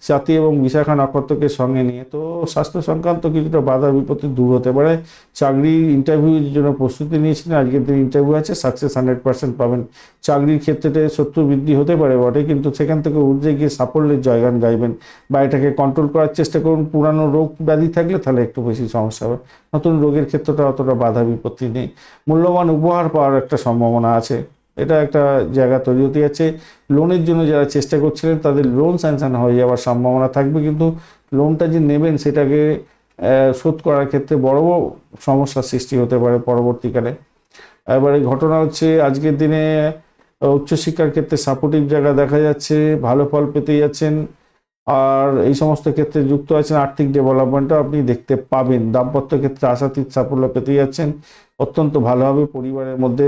Speaker 1: সাথী এবং বিশাখা নক্ষত্রকে সঙ্গে নিয়ে, তো স্বাস্থ্য সংক্রান্ত কিছুটা বাধা বিপত্তি দূর হতে পারে। চাকরির ইন্টারভিউর জন্য প্রস্তুতি নিয়েছিলেন, আজকের দিন ইন্টারভিউ আছে, সাকসেস 100% পাবেন। চাকরির ক্ষেত্রে শত্রু বৃদ্ধি হতে পারে বটে, কিন্তু সেখান থেকে উঠে গিয়ে সাফল্যের জয়গান গাইবেন বা এটাকে কন্ট্রোল করার চেষ্টা করুন। পুরানো রোগ ব্যাধি থাকলে তাহলে একটু বেশি সমস্যা হবে, নতুন রোগের ক্ষেত্রটা অতটা বাধা বিপত্তি নেই। মূল্যবান উপহার পাওয়ার একটা সম্ভাবনা আছে, এটা একটা জায়গা তৈরি হতে যাচ্ছে। লোনের জন্য যারা চেষ্টা করছিলেন তাদের লোন স্যাংশন হয়ে যাওয়ার সম্ভাবনা থাকবে, কিন্তু লোনটা যে নেবেন সেটাকে শোধ করার ক্ষেত্রে বড় সমস্যার সৃষ্টি হতে পারে পরবর্তীকালে। এবারে ঘটনা হচ্ছে আজকের দিনে উচ্চশিক্ষার ক্ষেত্রে সাপোর্টিভ জায়গা দেখা যাচ্ছে, ভালো ফল পেতে যাচ্ছেন। আর এই সমস্ত ক্ষেত্রে যুক্ত আছেন, আর্থিক ডেভেলপমেন্টও আপনি দেখতে পাবেন। দাম্পত্য ক্ষেত্রে আশাতীত সাফল্য পেতে যাচ্ছেন, অত্যন্ত ভালো হবে। পরিবারের মধ্যে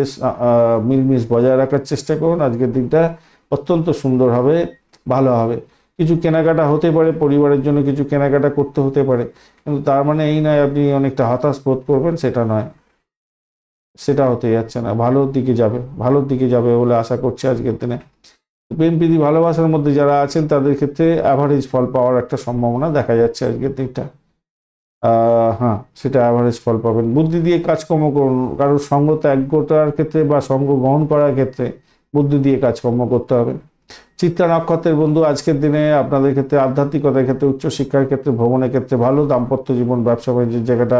Speaker 1: মিলমিশ বজায় রাখার চেষ্টা করুন, আজকের দিনটা অত্যন্ত সুন্দর হবে, ভালো হবে। কিছু কেনাকাটা হতে পারে, পরিবারের জন্য কিছু কেনাকাটা করতে হতে পারে, কিন্তু তার মানে এই নয় আপনি অনেকটা হতাশ বোধ করবেন, সেটা নয়, সেটা হতে যাচ্ছে না। ভালোর দিকে যাবে, ভালোর দিকে যাবে বলে আশা করছি আজকের দিনে। প্রেম প্রীতি ভালোবাসার মধ্যে যারা আছেন তাদের ক্ষেত্রে অ্যাভারেজ ফল পাওয়ার একটা সম্ভাবনা দেখা যাচ্ছে আজকের দিনটা। হ্যাঁ, সেটা অ্যাভারেজ ফল পাবেন। বুদ্ধি দিয়ে কাজকর্ম করুন, কারোর সঙ্গ ত্যাগ করার ক্ষেত্রে বা সঙ্গ গ্রহণ করার ক্ষেত্রে বুদ্ধি দিয়ে কাজকর্ম করতে হবে। চিত্রা নক্ষত্রের বন্ধু আজকের দিনে আপনাদের ক্ষেত্রে আধ্যাত্মিকতার ক্ষেত্রে, উচ্চশিক্ষার ক্ষেত্রে, ভ্রমণের ক্ষেত্রে ভালো। দাম্পত্য জীবন, ব্যবসা বাণিজ্যের জায়গাটা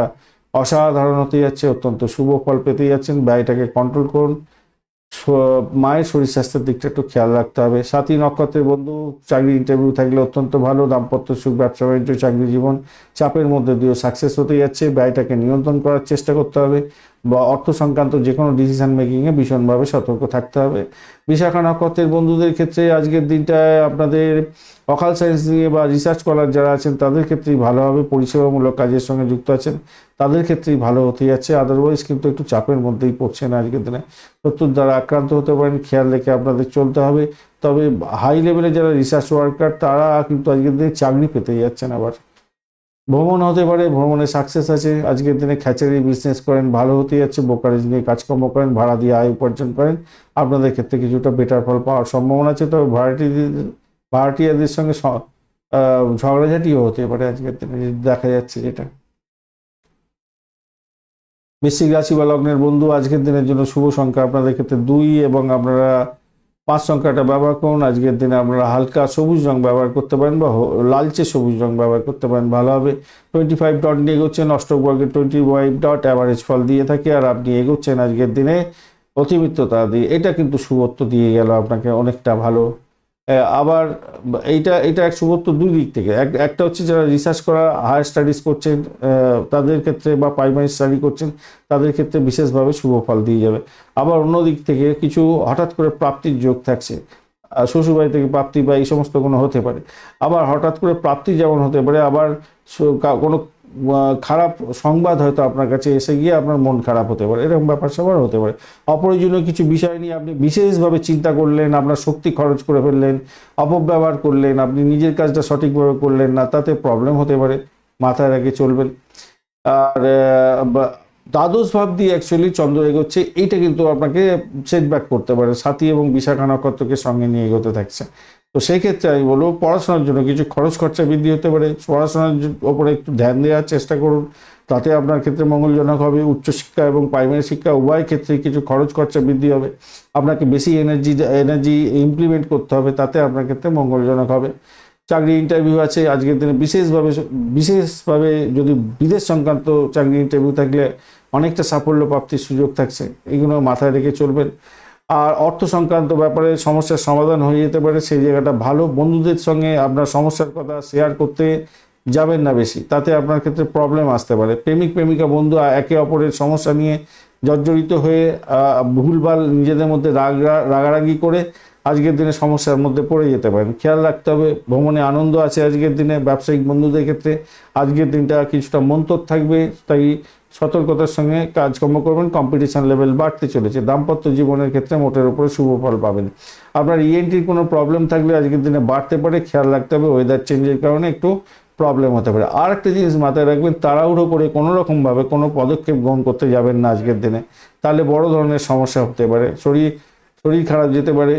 Speaker 1: অসাধারণ হতে যাচ্ছে, অত্যন্ত শুভ ফল পেতে যাচ্ছেন। ব্যয়টাকে কন্ট্রোল করুন। মায়ের শরীর স্বাস্থ্যের দিকটা একটু খেয়াল রাখতে হবে। সাথী নক্ষত্রের বন্ধু চাকরি ইন্টারভিউ থাকলে অত্যন্ত ভালো। দাম্পত্য সুখ, ব্যবসা বাণিজ্য, চাকরি জীবন চাপের মধ্যে দিয়েও সাকসেস হতে যাচ্ছে। ব্যয়টাকে নিয়ন্ত্রণ করার চেষ্টা করতে হবে, বা অর্থ সংক্রান্ত যে কোনো ডিসিশন মেকিংয়ে ভীষণভাবে সতর্ক থাকতে হবে। বিশাখা নক্ষত্রের বন্ধুদের ক্ষেত্রে আজকের দিনটায় আপনাদের অকাল সায়েন্স নিয়ে বা রিসার্চ করার যারা আছেন তাদের ক্ষেত্রেই ভালো হবে। পরিষেবামূলক কাজের সঙ্গে যুক্ত আছেন তাদের ক্ষেত্রেই ভালো হতে যাচ্ছে। আদারওয়াইজ কিন্তু একটু চাপের মধ্যেই পড়ছেন আজকের দিনে, শত্রুর দ্বারা আক্রান্ত হতে পারেন, খেয়াল রেখে আপনাদের চলতে হবে। তবে হাই লেভেলে যারা রিসার্চ ওয়ার্কার তারা কিন্তু আজকের দিনে চাকরি পেতে যাচ্ছেন। আবার ভ্রমণ হতে পারে, ভ্রমণে সাকসেস আছে। আজকের দিনে খ্যাচারি বিজনেস করেন, ভালো হতে যাচ্ছে। ব্রোকারেজ নিয়ে কাজকর্ম করেন, ভাড়া দিয়ে আয় উপার্জন করেন, আপনাদের ক্ষেত্রে কিছুটা বেটার ফল পাওয়ার সম্ভাবনা আছে। তবে ভাড়াটিয়াদের সঙ্গে ঝগড়াঝাটিও হতে পারে আজকের দিনে, দেখা যাচ্ছে যেটা। বৃশ্চিক রাশি বা লগ্নের বন্ধু আজকের দিনের জন্য শুভ সংখ্যা আপনাদের ক্ষেত্রে 2 এবং আপনারা 5 সংখ্যাটা ব্যবহার করুন। আজকের দিনে আপনারা হালকা সবুজ রং ব্যবহার করতে পারেন বা লালচে সবুজ রং ব্যবহার করতে পারেন, ভালো হবে। 25 ডট নিয়ে এগোচ্ছেন, অষ্টক বর্গের 25 ডট অ্যাভারেজ ফল দিয়ে থাকে। আর আপনি এগোচ্ছেন আজকের দিনে অতিমিত্রতা দিয়ে, এটা কিন্তু শুভত্ব দিয়ে গেল আপনাকে অনেকটা ভালো। আবার এটা এক শুভত্ব দুই দিক থেকে। একটা হচ্ছে যারা রিসার্চ করা, হায়ার স্টাডিজ করছেন তাদের ক্ষেত্রে, বা প্রাইমারি স্টাডি করছেন তাদের ক্ষেত্রে বিশেষভাবে শুভ ফল দিয়ে যাবে। আবার অন্য দিক থেকে কিছু হঠাৎ করে প্রাপ্তির যোগ থাকছে, শ্বশুরবাড়ি থেকে প্রাপ্তি বা এই সমস্ত কোনো হতে পারে। আবার হঠাৎ করে প্রাপ্তি যেমন হতে পারে, আবার কোনো খারাপ সংবাদ হয়তো আপনার কাছে এসে গিয়ে আপনার মন খারাপ হতে পারে, এরকম ব্যাপার স্যাপার হতে পারে। অপ্রয়োজনীয় কিছু বিষয় নিয়ে আপনি বিশেষভাবে চিন্তা করলেন, আপনার শক্তি খরচ করে ফেললেন, অপব্যবহার করলেন, আপনি নিজের কাজটা সঠিকভাবে করলেন না, তাতে প্রবলেম হতে পারে, মাথায় রেখে চলবেন। আর দ্বাদশ ভাব দিয়ে অ্যাকচুয়ালি চন্দ্র এগোচ্ছে, এইটা কিন্তু আপনাকে সেটব্যাক করতে পারে। সাথী এবং বিশাখা নক্ষত্রকে সঙ্গে নিয়ে এগোতে থাকছে, তো সেই ক্ষেত্রে আমি বলবো পড়াশোনার জন্য কিছু খরচ খরচা বৃদ্ধি হতে পারে। পড়াশোনার ওপরে একটু ধ্যান দেওয়ার চেষ্টা করুন, তাতে আপনার ক্ষেত্রে মঙ্গলজনক হবে। উচ্চশিক্ষা এবং প্রাইমারি শিক্ষা উভয় ক্ষেত্রে কিছু খরচ খরচা বৃদ্ধি হবে, আপনাকে বেশি এনার্জি ইমপ্লিমেন্ট করতে হবে, তাতে আপনার ক্ষেত্রে মঙ্গলজনক হবে। চাকরি ইন্টারভিউ আছে আজকের দিনে, বিশেষভাবে যদি বিদেশ সংক্রান্ত চাকরি ইন্টারভিউ থাকলে অনেকটা সাফল্য প্রাপ্তির সুযোগ থাকছে, এগুলো মাথায় রেখে চলবেন। আর অর্থ সংক্রান্ত ব্যাপারে সমস্যার সমাধান হয়ে যেতে পারে, সেই জায়গাটা ভালো। বন্ধুদের সঙ্গে আপনার সমস্যার কথা শেয়ার করতে যাবেন না বেশি, তাতে আপনার ক্ষেত্রে প্রবলেম আসতে পারে। প্রেমিক প্রেমিকা বন্ধু একে অপরের সমস্যা নিয়ে জর্জরিত হয়ে ভুলভাল নিজেদের মধ্যে রাগারাগি করে আজকের দিনে সমস্যার মধ্যে পড়ে যেতে পারেন। খেয়াল রাখতে হবে, ভ্রমণে আনন্দ আছে আজকের দিনে। ব্যবসায়িক বন্ধুদের ক্ষেত্রে আজকের দিনটা কিছুটা মন্তর থাকবে, তাই সতর্কতার সঙ্গে কাজকর্ম করবেন। কম্পিটিশন লেভেল বাড়তে চলেছে। দাম্পত্য জীবনের ক্ষেত্রে মোটের উপরে শুভ ফল পাবেন। আপনার ইএনটির কোনো প্রবলেম থাকলে আজকের দিনে বাড়তে পারে, খেয়াল রাখতে হবে। ওয়েদার চেঞ্জের কারণে একটু প্রবলেম হতে পারে। আর একটা জিনিস মাথায় রাখবেন, তাড়াহুড়ো করে কোনো রকমভাবে কোনো পদক্ষেপ গ্রহণ করতে যাবেন না আজকের দিনে, তাহলে বড় ধরনের সমস্যা হতে পারে। শরীর খারাপ যেতে পারে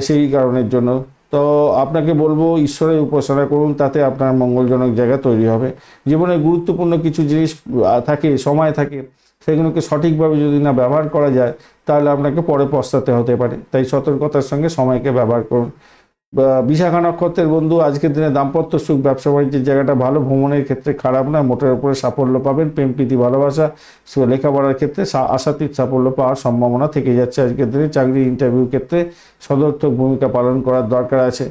Speaker 1: সেই কারণের জন্য। তো আপনাকে বলবো ঈশ্বরের উপাসনা করুন, তাতে আপনার মঙ্গলজনক জায়গা তৈরি হবে। জীবনে গুরুত্বপূর্ণ কিছু জিনিস থাকে, সময় থাকে, সেগুলোকে সঠিকভাবে যদি না ব্যবহার করা যায় তাহলে আপনাকে পরে পস্তাতে হতে পারে। তাই সতর্কতার সঙ্গে সময়কে ব্যবহার করুন। বিশাখা নক্ষত্রের বন্ধু আজকের দিনে দাম্পত্য সুখ, ব্যবসা বাণিজ্যের জায়গাটা ভালো। ভ্রমণের ক্ষেত্রে খারাপ না, মোটের উপরে সাফল্য পাবেন। প্রেম প্রীতি ভালোবাসা, লেখাপড়ার ক্ষেত্রে আশাতীত সাফল্য পাওয়ার সম্ভাবনা থেকে যাচ্ছে আজকের দিনে। চাকরি ইন্টারভিউর ক্ষেত্রে সদর্থক ভূমিকা পালন করার দরকার আছে।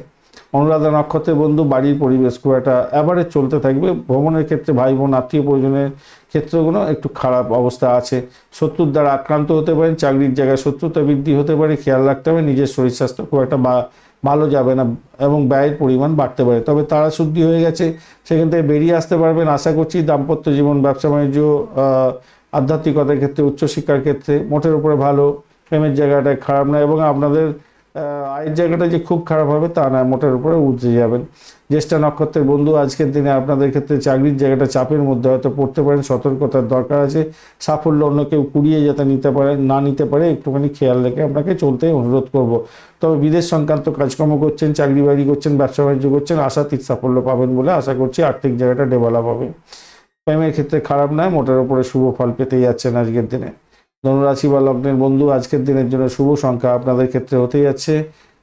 Speaker 1: অনুরাধা নক্ষত্রের বন্ধু বাড়ির পরিবেশ খুব একটা অ্যাভারেজ চলতে থাকবে। ভ্রমণের ক্ষেত্রে ভাই বোন আত্মীয় পরিজনের ক্ষেত্রগুলো একটু খারাপ অবস্থা আছে। শত্রুর দ্বারা আক্রান্ত হতে পারেন। চাকরির জায়গায় শত্রুতা বৃদ্ধি হতে পারে, খেয়াল রাখতে হবে। নিজের শরীর স্বাস্থ্য খুব একটা ভালো যাবে না এবং ব্যয়ের পরিমাণ বাড়তে পারে। তবে তারা শুদ্ধি হয়ে গেছে, সেখান থেকে বেরিয়ে আসতে পারবেন আশা করছি। দাম্পত্য জীবন, ব্যবসা বাণিজ্য, আধ্যাত্মিকতার ক্ষেত্রে, উচ্চশিক্ষার ক্ষেত্রে মোটের উপরে ভালো। প্রেমের জায়গাটা খারাপ না এবং আপনাদের আয়ের জায়গাটা যে খুব খারাপ হবে তা না, মোটের উপরে উঠে যাবেন। জ্যেষ্ঠা নক্ষত্রের বন্ধু আজকের দিনে আপনাদের ক্ষেত্রে চাকরির জায়গাটা চাপের মধ্যে হয়তো পড়তে পারেন, সতর্কতার দরকার আছে। সাফল্য অন্য কেউ কুড়িয়ে যাতে নিতে পারে একটুখানি খেয়াল রেখে আপনাকে চলতে অনুরোধ করব। তবে বিদেশ সংক্রান্ত কাজকর্ম করছেন, চাকরি বাড়ি করছেন, ব্যবসা বাণিজ্য করছেন, আশাতীত সাফল্য পাবেন বলে আশা করছি। আর্থিক জায়গাটা ডেভেলপ হবে। প্রেমের ক্ষেত্রে খারাপ নয়, মোটের উপরে শুভ ফল পেতে যাচ্ছেন আজকের দিনে। ধনুরাশি বা লগ্নের বন্ধু আজকের দিনের জন্য শুভ সংখ্যা আপনাদের ক্ষেত্রে হতে যাচ্ছে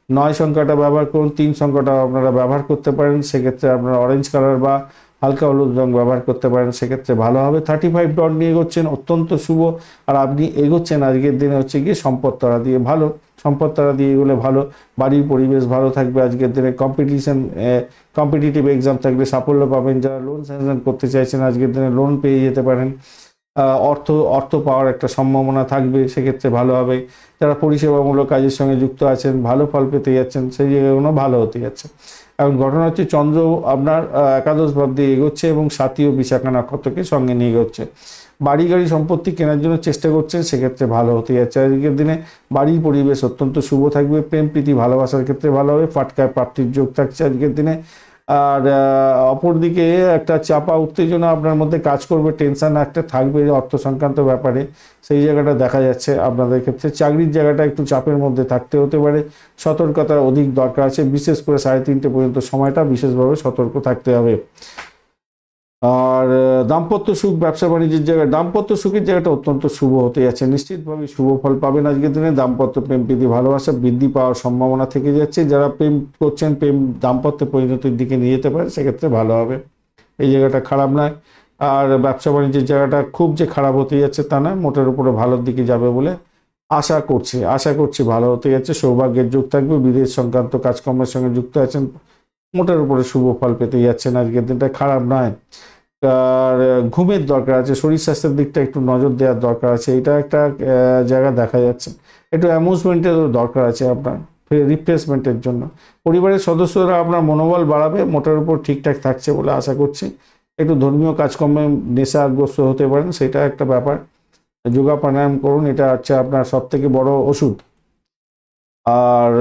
Speaker 1: 9 সংখ্যাটা ব্যবহার করুন। 3 সংখ্যাটা আপনারা ব্যবহার করতে পারেন, সেক্ষেত্রে আপনারা অরেঞ্জ কালার বা হালকা হলুদ রং ব্যবহার করতে পারেন, সেক্ষেত্রে ভালো হবে। 35 ডট নিয়ে এগোচ্ছেন, অত্যন্ত শুভ। আর আপনি এগোচ্ছেন আজকের দিনে হচ্ছে গিয়ে সম্পদ তারা দিয়ে, ভালো সম্পদ তারা দিয়ে এগুলো ভালো। বাড়ির পরিবেশ ভালো থাকবে আজকের দিনে। কম্পিটিটিভ এক্সাম থাকলে সাফল্য পাবেন। যারা লোন স্যাংশন করতে চাইছেন আজকের দিনে লোন পেয়ে যেতে পারেন। অর্থ পাওয়ার একটা সম্ভাবনা থাকবে, সেক্ষেত্রে ভালো হবে। যারা পরিষেবামূলক কাজের সঙ্গে যুক্ত আছেন ভালো ফল পেতে যাচ্ছেন, সেই জায়গাগুলো ভালো হতে যাচ্ছে। এখন ঘটনা হচ্ছে চন্দ্র আপনার একাদশ ভাব দিয়ে এগোচ্ছে এবং সাথী ও বিশাখা নক্ষত্রকে সঙ্গে নিয়ে এগোচ্ছে। বাড়ি গাড়ি সম্পত্তি কেনার জন্য চেষ্টা করছেন, সেক্ষেত্রে ভালো হতে যাচ্ছে আজকের দিনে। বাড়ির পরিবেশ অত্যন্ত শুভ থাকবে। প্রেম প্রীতি ভালোবাসার ক্ষেত্রে ভালো হবে। ফাটকায় প্রাপ্তির যোগ থাকছে আজকের দিনে। আর অপরদিকে একটা চাপা উত্তেজনা আপনার মধ্যে কাজ করবে, টেনশন একটা থাকবে অর্থ সংক্রান্ত ব্যাপারে, সেই জায়গাটা দেখা যাচ্ছে আপনাদের ক্ষেত্রে। চাকরির জায়গাটা একটু চাপের মধ্যে থাকতে হতে পারে, সতর্কতার অধিক দরকার আছে। বিশেষ করে 3:30 পর্যন্ত সময়টা বিশেষভাবে সতর্ক থাকতে হবে। আর দাম্পত্য সুখ, ব্যবসা বাণিজ্যের জায়গায় দাম্পত্য সুখের জায়গাটা অত্যন্ত শুভ হতে যাচ্ছে। নিশ্চিতভাবে শুভ ফল পাবেন আজকের দিনে। দাম্পত্য প্রেম প্রীতি ভালোবাসা বৃদ্ধি পাওয়ার সম্ভাবনা থেকে যাচ্ছে। যারা প্রেম করছেন, প্রেম দাম্পত্য পরিণতির দিকে নিয়ে যেতে পারে, সেক্ষেত্রে ভালো হবে। এই জায়গাটা খারাপ নয়। আর ব্যবসা বাণিজ্যের জায়গাটা খুব যে খারাপ হতে যাচ্ছে তা নয়, মোটের উপরে ভালোর দিকে যাবে বলে আশা করছি ভালো হতে যাচ্ছে। সৌভাগ্যের যোগ থাকবে। বিদেশ সংক্রান্ত কাজকর্মের সঙ্গে যুক্ত আছেন, মোটের উপরে শুভ ফল পেতে যাচ্ছেন আজকের দিনটা, খারাপ নয়। আর ঘুমের দরকার আছে, শরীর স্বাস্থ্যের দিকটা একটু নজর দেওয়ার দরকার আছে। এটা একটা জায়গা দেখা যাচ্ছে। একটু অ্যামুজমেন্টেরও দরকার আছে আপনার, রিফ্রেশমেন্টের জন্য। পরিবারের সদস্যরা আপনার মনোবল বাড়াবে, মোটের উপর ঠিকঠাক থাকছে বলে আশা করছি। একটু ধর্মীয় কাজকর্মে নেশাগ্রস্ত হতে পারেন, সেটা একটা ব্যাপার। যোগা প্রাণায়াম করুন, এটা হচ্ছে আপনার সবথেকে বড় ওষুধ। আর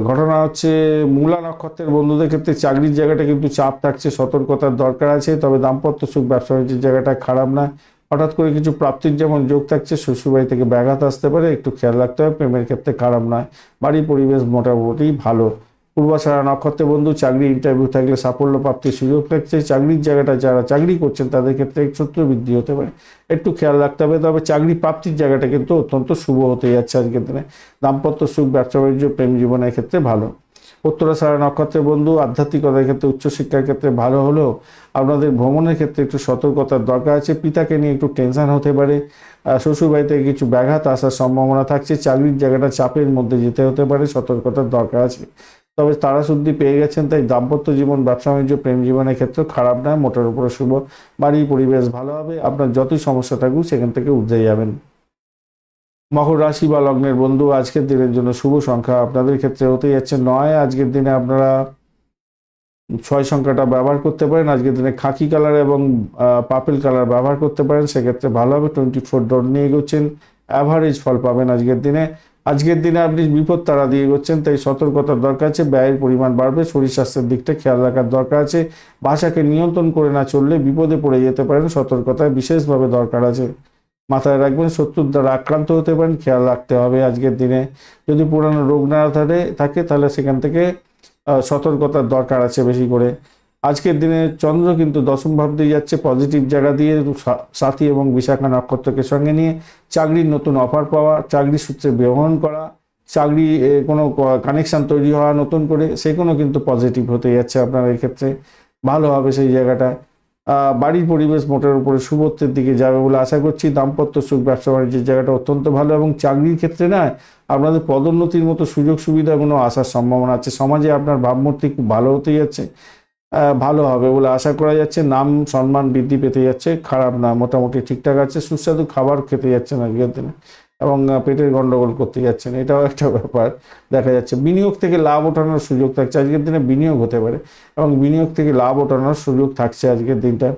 Speaker 1: ঘটনা হচ্ছে মূলা নক্ষত্রের বন্ধুদের ক্ষেত্রে চাকরির জায়গাটা কিন্তু চাপ থাকছে, সতর্কতার দরকার আছে। তবে দাম্পত্য সুখ, ব্যবসা বাণিজ্যের জায়গাটা খারাপ না। হঠাৎ করে কিছু প্রাপ্তির যেমন যোগ থাকছে, শ্বশুরবাড়ি থেকে ব্যাঘাত আসতে পারে, একটু খেয়াল রাখতে হবে। প্রেমের ক্ষেত্রে খারাপ নয়। বাড়ির পরিবেশ মোটামুটি ভালো। পূর্বাষাঢ়া নক্ষত্রের বন্ধু চাকরি ইন্টারভিউ থাকলে সাফল্য প্রাপ্তির সুযোগ থাকছে। চাকরির জায়গাটা যারা চাকরি করছেন তাদের ক্ষেত্রে শত্রু বৃদ্ধি হতে পারে, একটু খেয়াল রাখতে হবে। তবে চাকরি প্রাপ্তির জায়গাটা কিন্তু অত্যন্ত শুভ হতে যাচ্ছে আজকের দিনে। দাম্পত্য সুখ, ব্যবসা বাণিজ্য, প্রেম জীবনের ক্ষেত্রে ভালো। উত্তরাষাঢ়া নক্ষত্রের বন্ধু, আধ্যাত্মিকতার ক্ষেত্রে উচ্চশিক্ষার ক্ষেত্রে ভালো হলেও আপনাদের ভ্রমণের ক্ষেত্রে একটু সতর্কতার দরকার আছে। পিতাকে নিয়ে একটু টেনশন হতে পারে, শ্বশুরবাড়ি থেকে কিছু ব্যাঘাত আসার সম্ভাবনা থাকছে। চাকরির জায়গাটা চাপের মধ্যে যেতে হতে পারে, সতর্কতার দরকার আছে। তবে তারাশুদ্ধি পেয়ে গেছেন, তাই দাম্পত্য জীবন, ব্যবসা বাণিজ্য, প্রেম জীবনের ক্ষেত্রে খারাপ নয়, মোটের উপরে শুভ। বাড়ির পরিবেশ ভালো হবে, আপনার যতই সমস্যা থাকুক সেখান থেকে উঠে যাবেন। মকর রাশি বা লগ্নের বন্ধু, আজকের দিনের জন্য শুভ সংখ্যা আপনাদের ক্ষেত্রে হতে যাচ্ছে 9। আজকের দিনে আপনারা 6 সংখ্যাটা ব্যবহার করতে পারেন। আজকের দিনে খাকি কালার এবং পার্পল কালার ব্যবহার করতে পারেন, সেক্ষেত্রে ভালো হবে। 24 ডট নিয়ে এগোচ্ছেন, অ্যাভারেজ ফল পাবেন আজকের দিনে। আজকের দিনে আপনি বিপদ তাড়া দিয়ে এগোচ্ছেন, তাই সতর্কতার দরকার আছে। ব্যয়ের পরিমাণ বাড়বে, শরীর স্বাস্থ্যের দিকটা খেয়াল রাখার দরকার আছে। ভাষাকে নিয়ন্ত্রণ করে না চললে বিপদে পড়ে যেতে পারেন, সতর্কতায় বিশেষভাবে দরকার আছে। মাথায় রাখবেন, শত্রুর দ্বারা আক্রান্ত হতে পারেন, খেয়াল রাখতে হবে আজকের দিনে। যদি পুরানো রোগ না থাকে তাহলে সেখান থেকে সতর্কতার দরকার আছে বেশি করে। আজকের দিনে চন্দ্র কিন্তু দশম ভাব দিয়ে যাচ্ছে, পজিটিভ জায়গা দিয়ে। সাথী এবং বিশাখা নক্ষত্রকে সঙ্গে নিয়ে চাকরির নতুন অফার পাওয়া, চাকরি সূত্রে ব্যবহার করা, চাকরি কোনো কানেকশান তৈরি হওয়া নতুন করে, সে কোনো কিন্তু পজিটিভ হতে যাচ্ছে আপনার এই ক্ষেত্রে, ভালো হবে সেই জায়গাটা। বাড়ির পরিবেশ মোটের উপরে শুভত্বের দিকে যাবে বলে আশা করছি। দাম্পত্য সুখ, ব্যবসা বাণিজ্যের জায়গাটা অত্যন্ত ভালো, এবং চাকরির ক্ষেত্রে না আপনাদের পদোন্নতির মতো সুযোগ সুবিধাগুলো আসার সম্ভাবনা আছে। সমাজে আপনার ভাবমূর্তি খুব ভালো হতে যাচ্ছে, ভালো হবে বলে আশা করা যাচ্ছে। নাম সম্মান বৃদ্ধি পেতে যাচ্ছে, খারাপ না, মোটামুটি ঠিকঠাক আছে। সুস্বাদু খাবার খেতে যাচ্ছেন আজকের দিনে, এবং পেটের গন্ডগোল করতে যাচ্ছেন, এটাও একটা ব্যাপার দেখা যাচ্ছে। বিনিয়োগ থেকে লাভ ওঠানোর সুযোগ থাকছে আজকের দিনে, বিনিয়োগ হতে পারে এবং বিনিয়োগ থেকে লাভ ওঠানোর সুযোগ থাকছে আজকের দিনটা।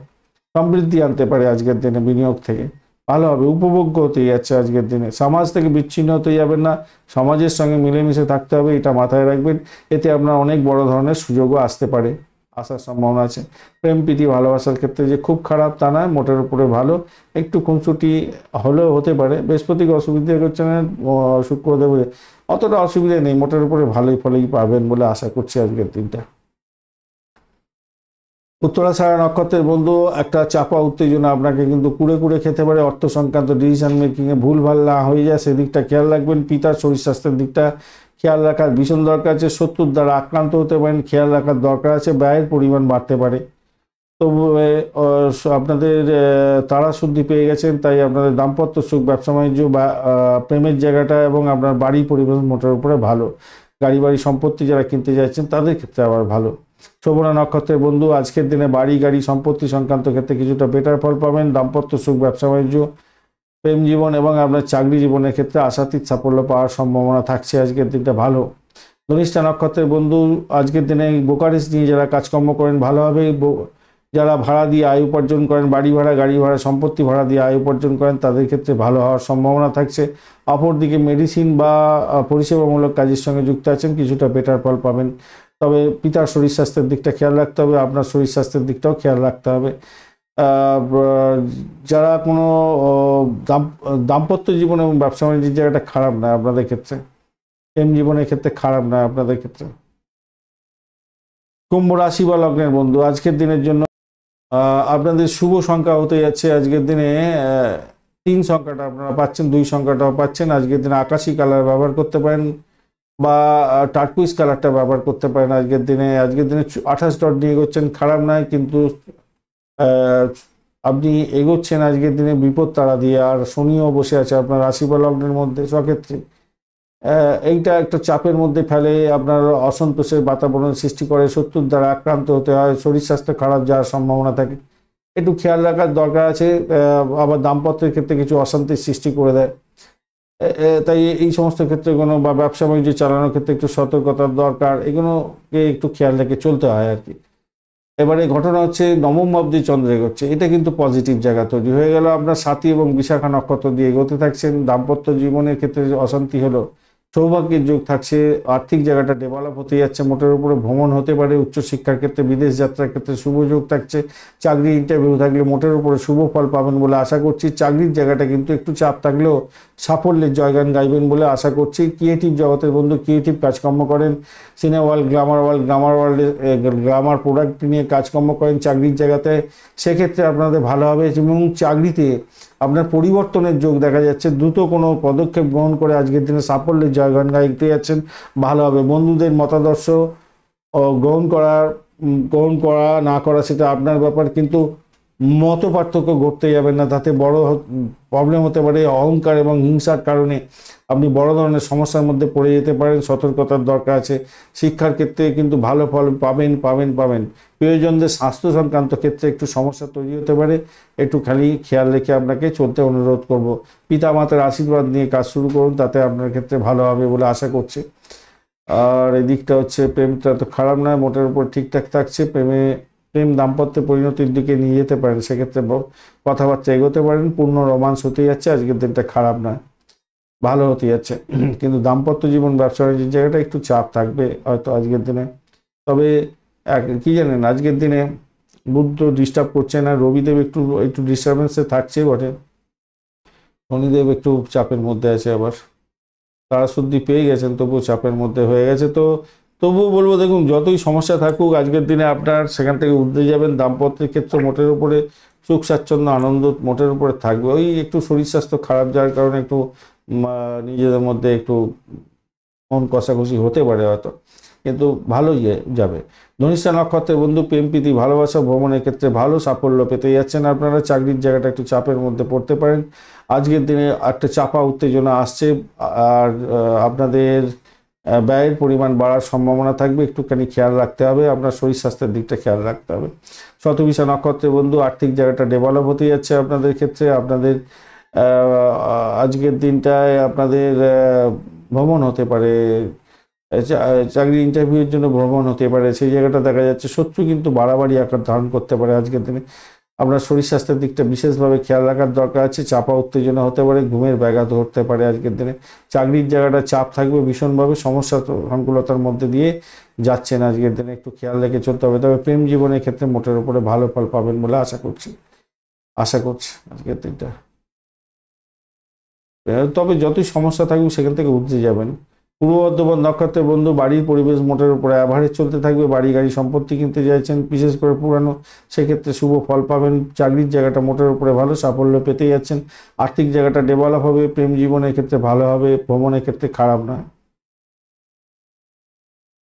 Speaker 1: সমৃদ্ধি আনতে পারে আজকের দিনে বিনিয়োগ থেকে, ভালো হবে। উপভোগ্য হতে যাচ্ছে আজকের দিনে। সমাজ থেকে বিচ্ছিন্ন হতে যাবেন না, সমাজের সঙ্গে মিলেমিশে থাকতে হবে, এটা মাথায় রাখবেন। এতে আপনার অনেক বড় ধরনের সুযোগও আসতে পারে, আসার সম্ভাবনা আছে। প্রেম প্রীতি ভালোবাসার ক্ষেত্রে যে খুব খারাপ তা নয়, মোটের উপরে ভালো। একটু খুনসুটি হলেও হতে পারে। বৃহস্পতিকে অসুবিধা করছে না, শুক্রদেব অতটা অসুবিধা নেই, মোটের উপরে ভালোই ফলেই পাবেন বলে আশা করছি আজকের দিনটা। উত্তরাষাঢ়া নক্ষত্রের বন্ধু, একটা চাপা উত্তেজনা আপনাকে কিন্তু কুড়ে কুড়ে খেতে পারে। অর্থ সংক্রান্ত ডিসিশন মেকিংয়ে ভুলভাল না হয়ে যায় সেদিকটা খেয়াল রাখবেন। পিতার শরীর স্বাস্থ্যের দিকটা খেয়াল রাখার ভীষণ দরকার আছে। শত্রুর দ্বারা আক্রান্ত হতে পারেন, খেয়াল রাখার দরকার আছে। ব্যয়ের পরিমাণ বাড়তে পারে। তবু আপনাদের তারাশুদ্ধি পেয়ে গেছেন, তাই আপনাদের দাম্পত্য সুখ, ব্যবসা বাণিজ্য বা প্রেমের জায়গাটা এবং আপনার বাড়ি পরিবেশ মোটের উপরে ভালো। গাড়ি বাড়ি সম্পত্তি যারা কিনতে যাচ্ছেন তাদের ক্ষেত্রে আবার ভালো। শোভনা নক্ষত্রের বন্ধু, আজকের দিনে বাড়ি গাড়ি সম্পত্তি সংক্রান্ত ক্ষেত্রে কিছুটা বেটার ফল পাবেন। দাম্পত্য সুখ, ব্যবসা বাণিজ্য, প্রেম জীবন এবং আপনার চাকরি জীবনের ক্ষেত্রে আশাতীত সাফল্য পাওয়ার সম্ভাবনা থাকছে আজকের দিনটা ভালো। ধনিষ্ঠা নক্ষত্রের বন্ধু, আজকের দিনে ব্রোকারেজ নিয়ে যারা কাজকর্ম করেন ভালো হবে। যারা ভাড়া দিয়ে আয় উপার্জন করেন, বাড়ি ভাড়া, গাড়ি ভাড়া, সম্পত্তি ভাড়া দিয়ে আয় উপার্জন করেন, তাদের ক্ষেত্রে ভালো হওয়ার সম্ভাবনা থাকছে। অপরদিকে মেডিসিন বা পরিষেবামূলক কাজের সঙ্গে যুক্ত আছেন, কিছুটা বেটার ফল পাবেন। তবে পিতার শরীর স্বাস্থ্যের দিকটা খেয়াল রাখতে হবে, আপনার শরীর স্বাস্থ্যের দিকটাও খেয়াল রাখতে হবে। যারা কোনো দাম্পত্য জীবন এবং ব্যবসা বাণিজ্যের জায়গাটা খারাপ নয় আপনাদের ক্ষেত্রে, প্রেম জীবনের ক্ষেত্রে খারাপ নয় আপনাদের ক্ষেত্রে। কুম্ভ রাশি বা লগ্নের বন্ধু, আজকের দিনের জন্য আপনাদের শুভ সংখ্যা হতে যাচ্ছে আজকের দিনে 3 সংখ্যাটা আপনারা পাচ্ছেন, 2 সংখ্যাটাও পাচ্ছেন। আজকের দিনে আকাশি কালার ব্যবহার করতে পারেন বা টার্কুইজ কালারটা ব্যবহার করতে পারেন আজকের দিনে। 28 ডট নিয়ে এগোচ্ছেন, খারাপ নয়, কিন্তু আপনি এগোচ্ছেন আজকের দিনে বিপদ তাড়া দিয়ে। আর শনিও বসে আছে আপনার রাশি বা লগ্নের মধ্যে, সেক্ষেত্রে এইটা একটা চাপের মধ্যে ফেলে, আপনার অসন্তোষের বাতাবরণ সৃষ্টি করে। শত্রুর দ্বারা আক্রান্ত হতে হয়, শরীর স্বাস্থ্য খারাপ যাওয়ার সম্ভাবনা থাকে, একটু খেয়াল রাখার দরকার আছে। আবার দাম্পত্যের ক্ষেত্রে কিছু অশান্তির সৃষ্টি করে দেয়, তাই এই সমস্ত ক্ষেত্রে কোনো বা ব্যবসা বাণিজ্য চালানোর ক্ষেত্রে একটু সতর্কতার দরকার, এগুলোকে একটু খেয়াল রেখে চলতে হয় আর কি। এবারে ঘটনা হচ্ছে নবম ভাব দিয়ে চন্দ্র এগোচ্ছে, এটা কিন্তু পজিটিভ জায়গা তৈরি হয়ে গেল। আপনার সাথী এবং বিশাখা নক্ষত্র দিয়ে এগোতে থাকছেন। দাম্পত্য জীবনের ক্ষেত্রে অশান্তি হলো, সৌভাগ্যের যোগ থাকছে। আর্থিক জায়গাটা ডেভেলপ হতে যাচ্ছে, মোটের উপরে ভ্রমণ হতে পারে। উচ্চশিক্ষার ক্ষেত্রে, বিদেশ যাত্রার ক্ষেত্রে শুভ যোগ থাকছে। চাকরি ইন্টারভিউ থাকলে মোটের উপরে শুভ ফল পাবেন বলে আশা করছি। চাকরির জায়গাটা কিন্তু একটু চাপ থাকলেও সাফল্যের জয়গান গাইবেন বলে আশা করছি। ক্রিয়েটিভ জগতের বন্ধু, ক্রিয়েটিভ কাজকর্ম করেন, সিনেমা ওয়ার্ল্ড, গ্লামার প্রোডাক্ট নিয়ে কাজকর্ম করেন চাকরির জায়গাতে, সেক্ষেত্রে আপনাদের ভালো হবে। এবং চাকরিতে আপনার পরিবর্তনের যোগ দেখা যাচ্ছে। দ্রুত কোনো পদক্ষেপ গ্রহণ করে আজকের দিনে সাফল্যের জয়গান গাইতে যাচ্ছেন, ভালো হবে। বন্ধুদের মতাদর্শ গ্রহণ করা না করা সেটা আপনার ব্যাপার, কিন্তু মত পার্থক্য ঘটতে যাবেন না, তাতে বড় প্রবলেম হতে পারে। অহংকার এবং হিংসার কারণে আপনি বড় ধরনের সমস্যার মধ্যে পড়ে যেতে পারেন, সতর্কতার দরকার আছে। শিক্ষার ক্ষেত্রে কিন্তু ভালো ফল পাবেন। প্রিয়জনদের স্বাস্থ্য সংক্রান্ত ক্ষেত্রে একটু সমস্যা তৈরি হতে পারে, একটু খালি খেয়াল রেখে আপনাকে চলতে অনুরোধ করব। পিতা মাতার আশীর্বাদ নিয়ে কাজ শুরু করুন, তাতে আপনার ক্ষেত্রে ভালো হবে বলে আশা করছি। আর এদিকটা হচ্ছে প্রেমটা তো খারাপ নয়, মোটের উপর ঠিকঠাক থাকছে। প্রেম দাম্পত্যে পরিণতির দিকে নিয়ে যেতে পারেন, সেক্ষেত্রে কথাবার্তা এগোতে পারেন, পূর্ণ রোমান্স হতে যাচ্ছে। আজকের দিনটা খারাপ নয়, ভালো হতে যাচ্ছে। কিন্তু দাম্পত্য জীবন, ব্যবসা বাণিজ্যের জায়গাটা একটু চাপ থাকবে হয়তো আজকের দিনে। তবে কি জানেন, আজকের দিনে বুধ ডিস্টার্ব করছে না, রবিদেব একটু ডিস্টারবেন্সে থাকছে বটে, শনিদেব একটু চাপের মধ্যে আছে, আবার তারা শুদ্ধি পেয়ে গেছেন, তবুও চাপের মধ্যে হয়ে গেছে। তো তবুও বলবো, দেখুন যতই সমস্যা থাকুক আজকের দিনে আপনার সেখান থেকে উঠতে যাবেন। দাম্পত্যের ক্ষেত্রে মোটের উপরে সুখ স্বাচ্ছন্দ্য আনন্দ মোটের উপরে থাকবে। ওই একটু শরীর স্বাস্থ্য খারাপ যার কারণে একটু নিজেদের মধ্যে একটু মন কষাকষি হতে পারে হয়তো, কিন্তু ভালোই যাবে। ধনিষ্ঠা নক্ষত্রের বন্ধু, প্রেম প্রীতি ভালোবাসা ভ্রমণের ক্ষেত্রে ভালো সাফল্য পেতে যাচ্ছেন আপনারা। চাকরির জায়গাটা একটু চাপের মধ্যে পড়তে পারেন আজকের দিনে, একটা চাপা উত্তেজনা আসছে। আর আপনাদের ব্যয়ের পরিমাণ বাড়ার সম্ভাবনা থাকবে, একটুখানি খেয়াল রাখতে হবে, আপনার শরীর স্বাস্থ্যের দিকটা খেয়াল রাখতে হবে। শতভিষা নক্ষত্রের বন্ধু, আর্থিক জায়গাটা ডেভেলপ হতে যাচ্ছে আপনাদের ক্ষেত্রে। আপনাদের আজকের দিনটায় আপনাদের ভ্রমণ হতে পারে, চাকরি ইন্টারভিউর জন্য ভ্রমণ হতে পারে, সেই জায়গাটা দেখা যাচ্ছে। শত্রু কিন্তু বাড়াবাড়ি আকার ধারণ করতে পারে আজকের দিনে। আপনার শরীর স্বাস্থ্যের দিকটা বিশেষভাবে খেয়াল রাখার দরকার আছে। চাপা উত্তেজনা হতে পারে, ঘুমের ব্যাঘাত ঘটতে পারে আজকের দিনে। চাকরির জায়গাটা চাপ থাকবে ভীষণভাবে, সমস্যা সংকুলতার মধ্যে দিয়ে যাচ্ছেন আজকের দিনে, একটু খেয়াল রেখে চলতে হবে। তবে প্রেম জীবনের ক্ষেত্রে মোটের উপরে ভালো ফল পাবেন বলে আশা করছি আজকের দিনটা। তবে যতই সমস্যা থাকবে সেখান থেকে উঠতে যাবেন। পূর্ব বর্ধমান নক্ষত্রের বন্ধু, বাড়ির পরিবেশ মোটের উপরে অ্যাভারেজ চলতে থাকবে। বাড়ি গাড়ি সম্পত্তি কিনতে চাইছেন, বিশেষ করে পুরানো, সেক্ষেত্রে শুভ ফল পাবেন। চাকরির জায়গাটা মোটের উপরে ভালো, সাফল্য পেতে যাচ্ছেন। আর্থিক জায়গাটা ডেভেলপ হবে। প্রেম জীবনের ক্ষেত্রে ভালো হবে, ভ্রমণের ক্ষেত্রে খারাপ নয়।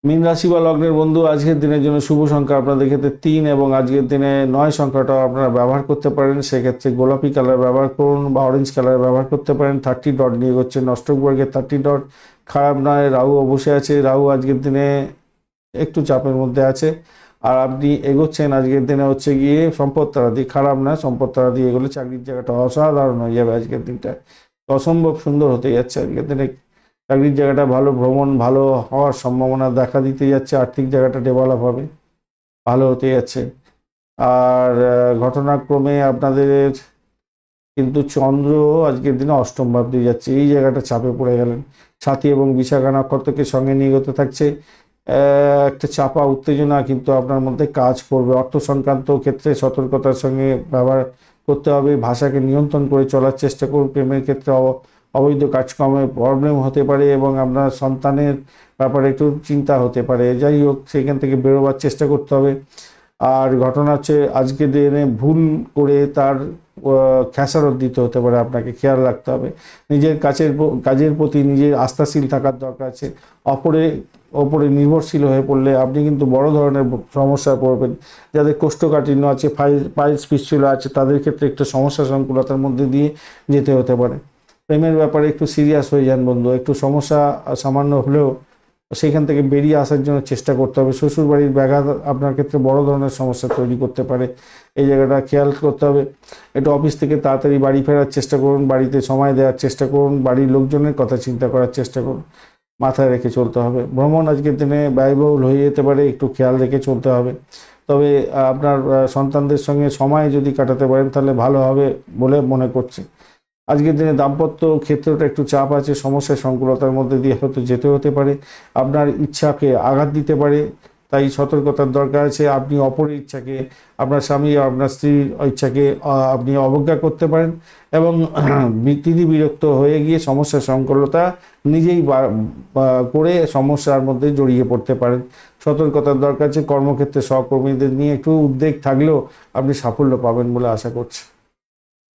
Speaker 1: মীন রাশি বা লগ্নের বন্ধু, আজকের দিনের জন্য শুভ সংখ্যা আপনাদের ক্ষেত্রে 3 এবং আজকের দিনে 9 সংখ্যাটাও আপনারা ব্যবহার করতে পারেন। সেক্ষেত্রে গোলাপি কালার ব্যবহার করুন বা অরেঞ্জ কালার ব্যবহার করতে পারেন। 30 ডট নিয়ে হচ্ছেন, অষ্টক বর্গের 30 ডট খারাপ নয়। রাহু বসে আছে, রাহু আজকের দিনে একটু চাপের মধ্যে আছে। আর আপনি এগোচ্ছেন আজকের দিনে হচ্ছে গিয়ে সম্পদ তারা দিয়ে, খারাপ না, সম্পদ তারা দিয়ে এগোলে চাকরির জায়গাটা অসাধারণ হয়ে যাবে আজকের দিনটা, অসম্ভব সুন্দর হতে যাচ্ছে আজকের দিনে। চাকরির জায়গাটা ভালো, ভ্রমণ ভালো হওয়ার সম্ভাবনা দেখা দিতে যাচ্ছে। আর্থিক জায়গাটা ডেভেলপ হবে, ভালো হতে যাচ্ছে। আর ঘটনাক্রমে আপনাদের কিন্তু চন্দ্র আজকের দিনে অষ্টম ভাব দিয়ে যাচ্ছে, এই জায়গাটা চাপে পড়ে গেলেন। সাথী এবং বিশাখা নক্ষত্রকে সঙ্গে নিয়ে যেতে থাকছে, একটা চাপা উত্তেজনা কিন্তু আপনার মধ্যে কাজ করবে। অর্থ সংক্রান্ত ক্ষেত্রে সতর্কতার সঙ্গে ব্যবহার করতে হবে, ভাষাকে নিয়ন্ত্রণ করে চলার চেষ্টা করুন। প্রেমের ক্ষেত্রে অবৈধ কাজকর্মে প্রবলেম হতে পারে এবং আপনার সন্তানের ব্যাপারে একটু চিন্তা হতে পারে। যাই হোক, সেখান থেকে বেরোবার চেষ্টা করতে হবে। আর ঘটনা হচ্ছে আজকে দিনে ভুল করে তার খেসারত দিতে হতে পারে, আপনাকে খেয়াল রাখতে হবে। নিজের কাজের প্রতি নিজের আস্থাশীল থাকার দরকার আছে। ওপরে নির্ভরশীল হয়ে পড়লে আপনি কিন্তু বড় ধরনের সমস্যায় পড়বেন। যাদের কোষ্ঠকাঠিন্য আছে, পাইলস পিচ্ছিল আছে, তাদের ক্ষেত্রে একটু সমস্যা সংকুলতার মধ্যে দিয়ে যেতে হতে পারে। প্রেমের ব্যাপারে একটু সিরিয়াস হয়ে যান বন্ধু, একটু সমস্যা সামান্য হলেও সেখান থেকে বেরিয়ে আসার জন্য চেষ্টা করতে হবে। শ্বশুরবাড়ির ব্যাঘাত আপনার ক্ষেত্রে বড় ধরনের সমস্যা তৈরি করতে পারে, এই জায়গাটা খেয়াল করতে হবে। একটু অফিস থেকে তাড়াতাড়ি বাড়ি ফেরার চেষ্টা করুন, বাড়িতে সময় দেওয়ার চেষ্টা করুন, বাড়ির লোকজনের কথা চিন্তা করার চেষ্টা করুন, মাথায় রেখে চলতে হবে। ভ্রমণ আজকের দিনে ব্যয়বহুল হয়ে যেতে পারে, একটু খেয়াল রেখে চলতে হবে। তবে আপনার সন্তানদের সঙ্গে সময় যদি কাটাতে পারেন তাহলে ভালো হবে বলে মনে করছি। আজকের দিনে দাম্পত্য ক্ষেত্রটা একটু চাপ আছে, সমস্যার সংকুলতার মধ্যে দিয়ে হয়তো যেতে হতে পারে, আপনার ইচ্ছাকে আঘাত দিতে পারে, তাই সতর্কতার দরকার আছে। আপনি অপরের ইচ্ছাকে, আপনার স্বামী আপনার স্ত্রীর ইচ্ছাকে আপনি অবজ্ঞা করতে পারেন এবং তিনি বিরক্ত হয়ে গিয়ে সমস্যার সংকুলতা নিজেই করে সমস্যার মধ্যে জড়িয়ে পড়তে পারেন। সতর্কতার দরকার আছে। কর্মক্ষেত্রে সহকর্মীদের নিয়ে একটু উদ্বেগ থাকলেও আপনি সাফল্য পাবেন বলে আশা করছি।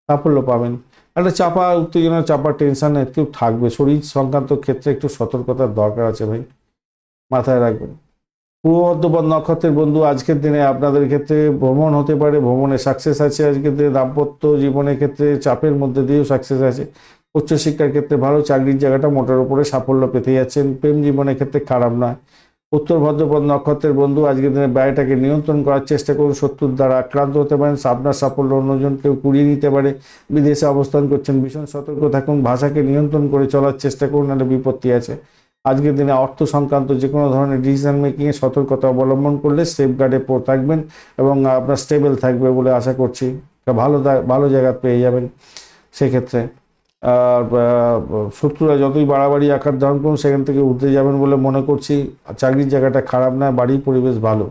Speaker 1: সাফল্য পাবেন। একটা চাপা উত্তেজনা, চাপা টেনশন একটু থাকবে, শরীর সংক্রান্ত ক্ষেত্রে একটু সতর্কতার দরকার আছে ভাই, মাথায় রাখবেন। পূর্ব বর্ধমান নক্ষত্রের বন্ধু, আজকের দিনে আপনাদের ক্ষেত্রে ভ্রমণ হতে পারে, ভ্রমণে সাকসেস আছে। আজকের দিনে দাম্পত্য জীবনের ক্ষেত্রে চাপের মধ্যে দিয়েও সাকসেস আছে। উচ্চশিক্ষার ক্ষেত্রে ভালো, চাকরির জায়গাটা মোটার উপরে সাফল্য পেতে যাচ্ছেন। প্রেম জীবনের ক্ষেত্রে খারাপ নয়। উত্তর ভাদ্রপদ নক্ষত্রের বন্ধু, আজকের দিনে ব্যয়টাকে নিয়ন্ত্রণ করার চেষ্টা করুন। শত্রুর দ্বারা আক্রান্ত হতে পারেন, আপনার সাফল্য অন্যজন কেউ কুড়িয়ে নিতে পারে। বিদেশে অবস্থান করছেন, ভীষণ সতর্ক থাকুন, ভাষাকে নিয়ন্ত্রণ করে চলার চেষ্টা করুন, নাহলে বিপত্তি আছে। আজকের দিনে অর্থ সংক্রান্ত যে কোনো ধরনের ডিসিশন মেকিংয়ে সতর্কতা অবলম্বন করলে সেফ গার্ডে থাকবেন এবং আপনার স্টেবল থাকবে বলে আশা করছি। ভালো জায়গা পেয়ে যাবেন সেক্ষেত্রে। আর শত্রুরা যতই বাড়াবাড়ি আকার ধারণ করুন, সেখান থেকে উঠতে যাবেন বলে মনে করছি। চাকরির জায়গাটা খারাপ না, বাড়ির পরিবেশ ভালো।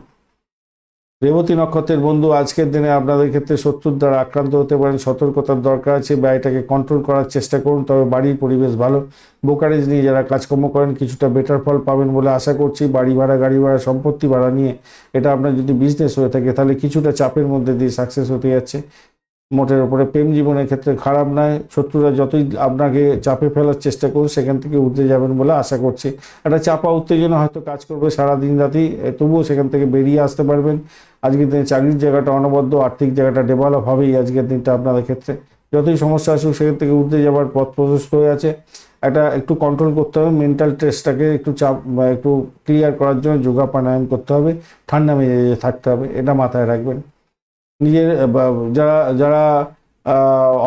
Speaker 1: রেবতী নক্ষত্রের বন্ধু, আজকের দিনে আপনাদের ক্ষেত্রে শত্রুর দ্বারা আক্রান্ত হতে পারেন, সতর্কতার দরকার আছে। ব্যয়টাকে কন্ট্রোল করার চেষ্টা করুন, তবে বাড়ির পরিবেশ ভালো। ব্রোকারেজ নিয়ে যারা কাজকর্ম করেন কিছুটা বেটার ফল পাবেন বলে আশা করছি। বাড়ি ভাড়া, গাড়ি ভাড়া, সম্পত্তি ভাড়া নিয়ে এটা আপনার যদি বিজনেস হয়ে থাকে তাহলে কিছুটা চাপের মধ্যে দিয়ে সাকসেস হতে যাচ্ছে মোটের ওপরে। প্রেম জীবনের ক্ষেত্রে খারাপ নয়, শত্রুরা যতই আপনাকে চাপে ফেলার চেষ্টা করুন সেখান থেকে উঠতে যাবেন বলে আশা করছি। একটা চাপা উত্তেজনা হয়তো কাজ করবে সারাদিন রাতি, তবুও সেখান থেকে বেরিয়ে আসতে পারবেন। আজকের দিনে চাকরির জায়গাটা অনবদ্য, আর্থিক জায়গাটা ডেভেলপ হবেই আজকের দিনটা আপনাদের ক্ষেত্রে। যতই সমস্যা আসুক সেখান থেকে উঠতে যাওয়ার পথ প্রশস্ত হয়ে আছে। একটু কন্ট্রোল করতে হবে, মেন্টাল স্ট্রেসটাকে একটু ক্লিয়ার করার জন্য যোগা প্রাণায়াম করতে হবে, ঠান্ডা মেজাজে থাকতে হবে, এটা মাথায় রাখবেন। নিজের যারা যারা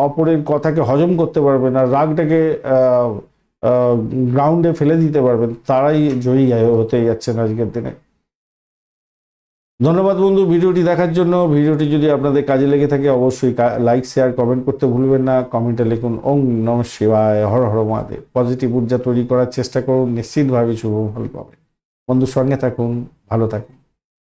Speaker 1: অপরের কথাকে হজম করতে পারবেন আর রাগটাকে গ্রাউন্ডে ফেলে দিতে পারবেন, তারাই জয়ী হতে যাচ্ছেন আজকের দিনে। ধন্যবাদ বন্ধু ভিডিওটি দেখার জন্য। ভিডিওটি যদি আপনাদের কাজে লেগে থাকে অবশ্যই লাইক, শেয়ার, কমেন্ট করতে ভুলবেন না। কমেন্টে লিখুন ওম নমঃ শিবায়, হর হর মহাদেব। পজিটিভ ঊর্জা তৈরি করার চেষ্টা করুন, নিশ্চিতভাবে শুভ ফল পাবেন। বন্ধুর সঙ্গে থাকুন, ভালো থাকুন।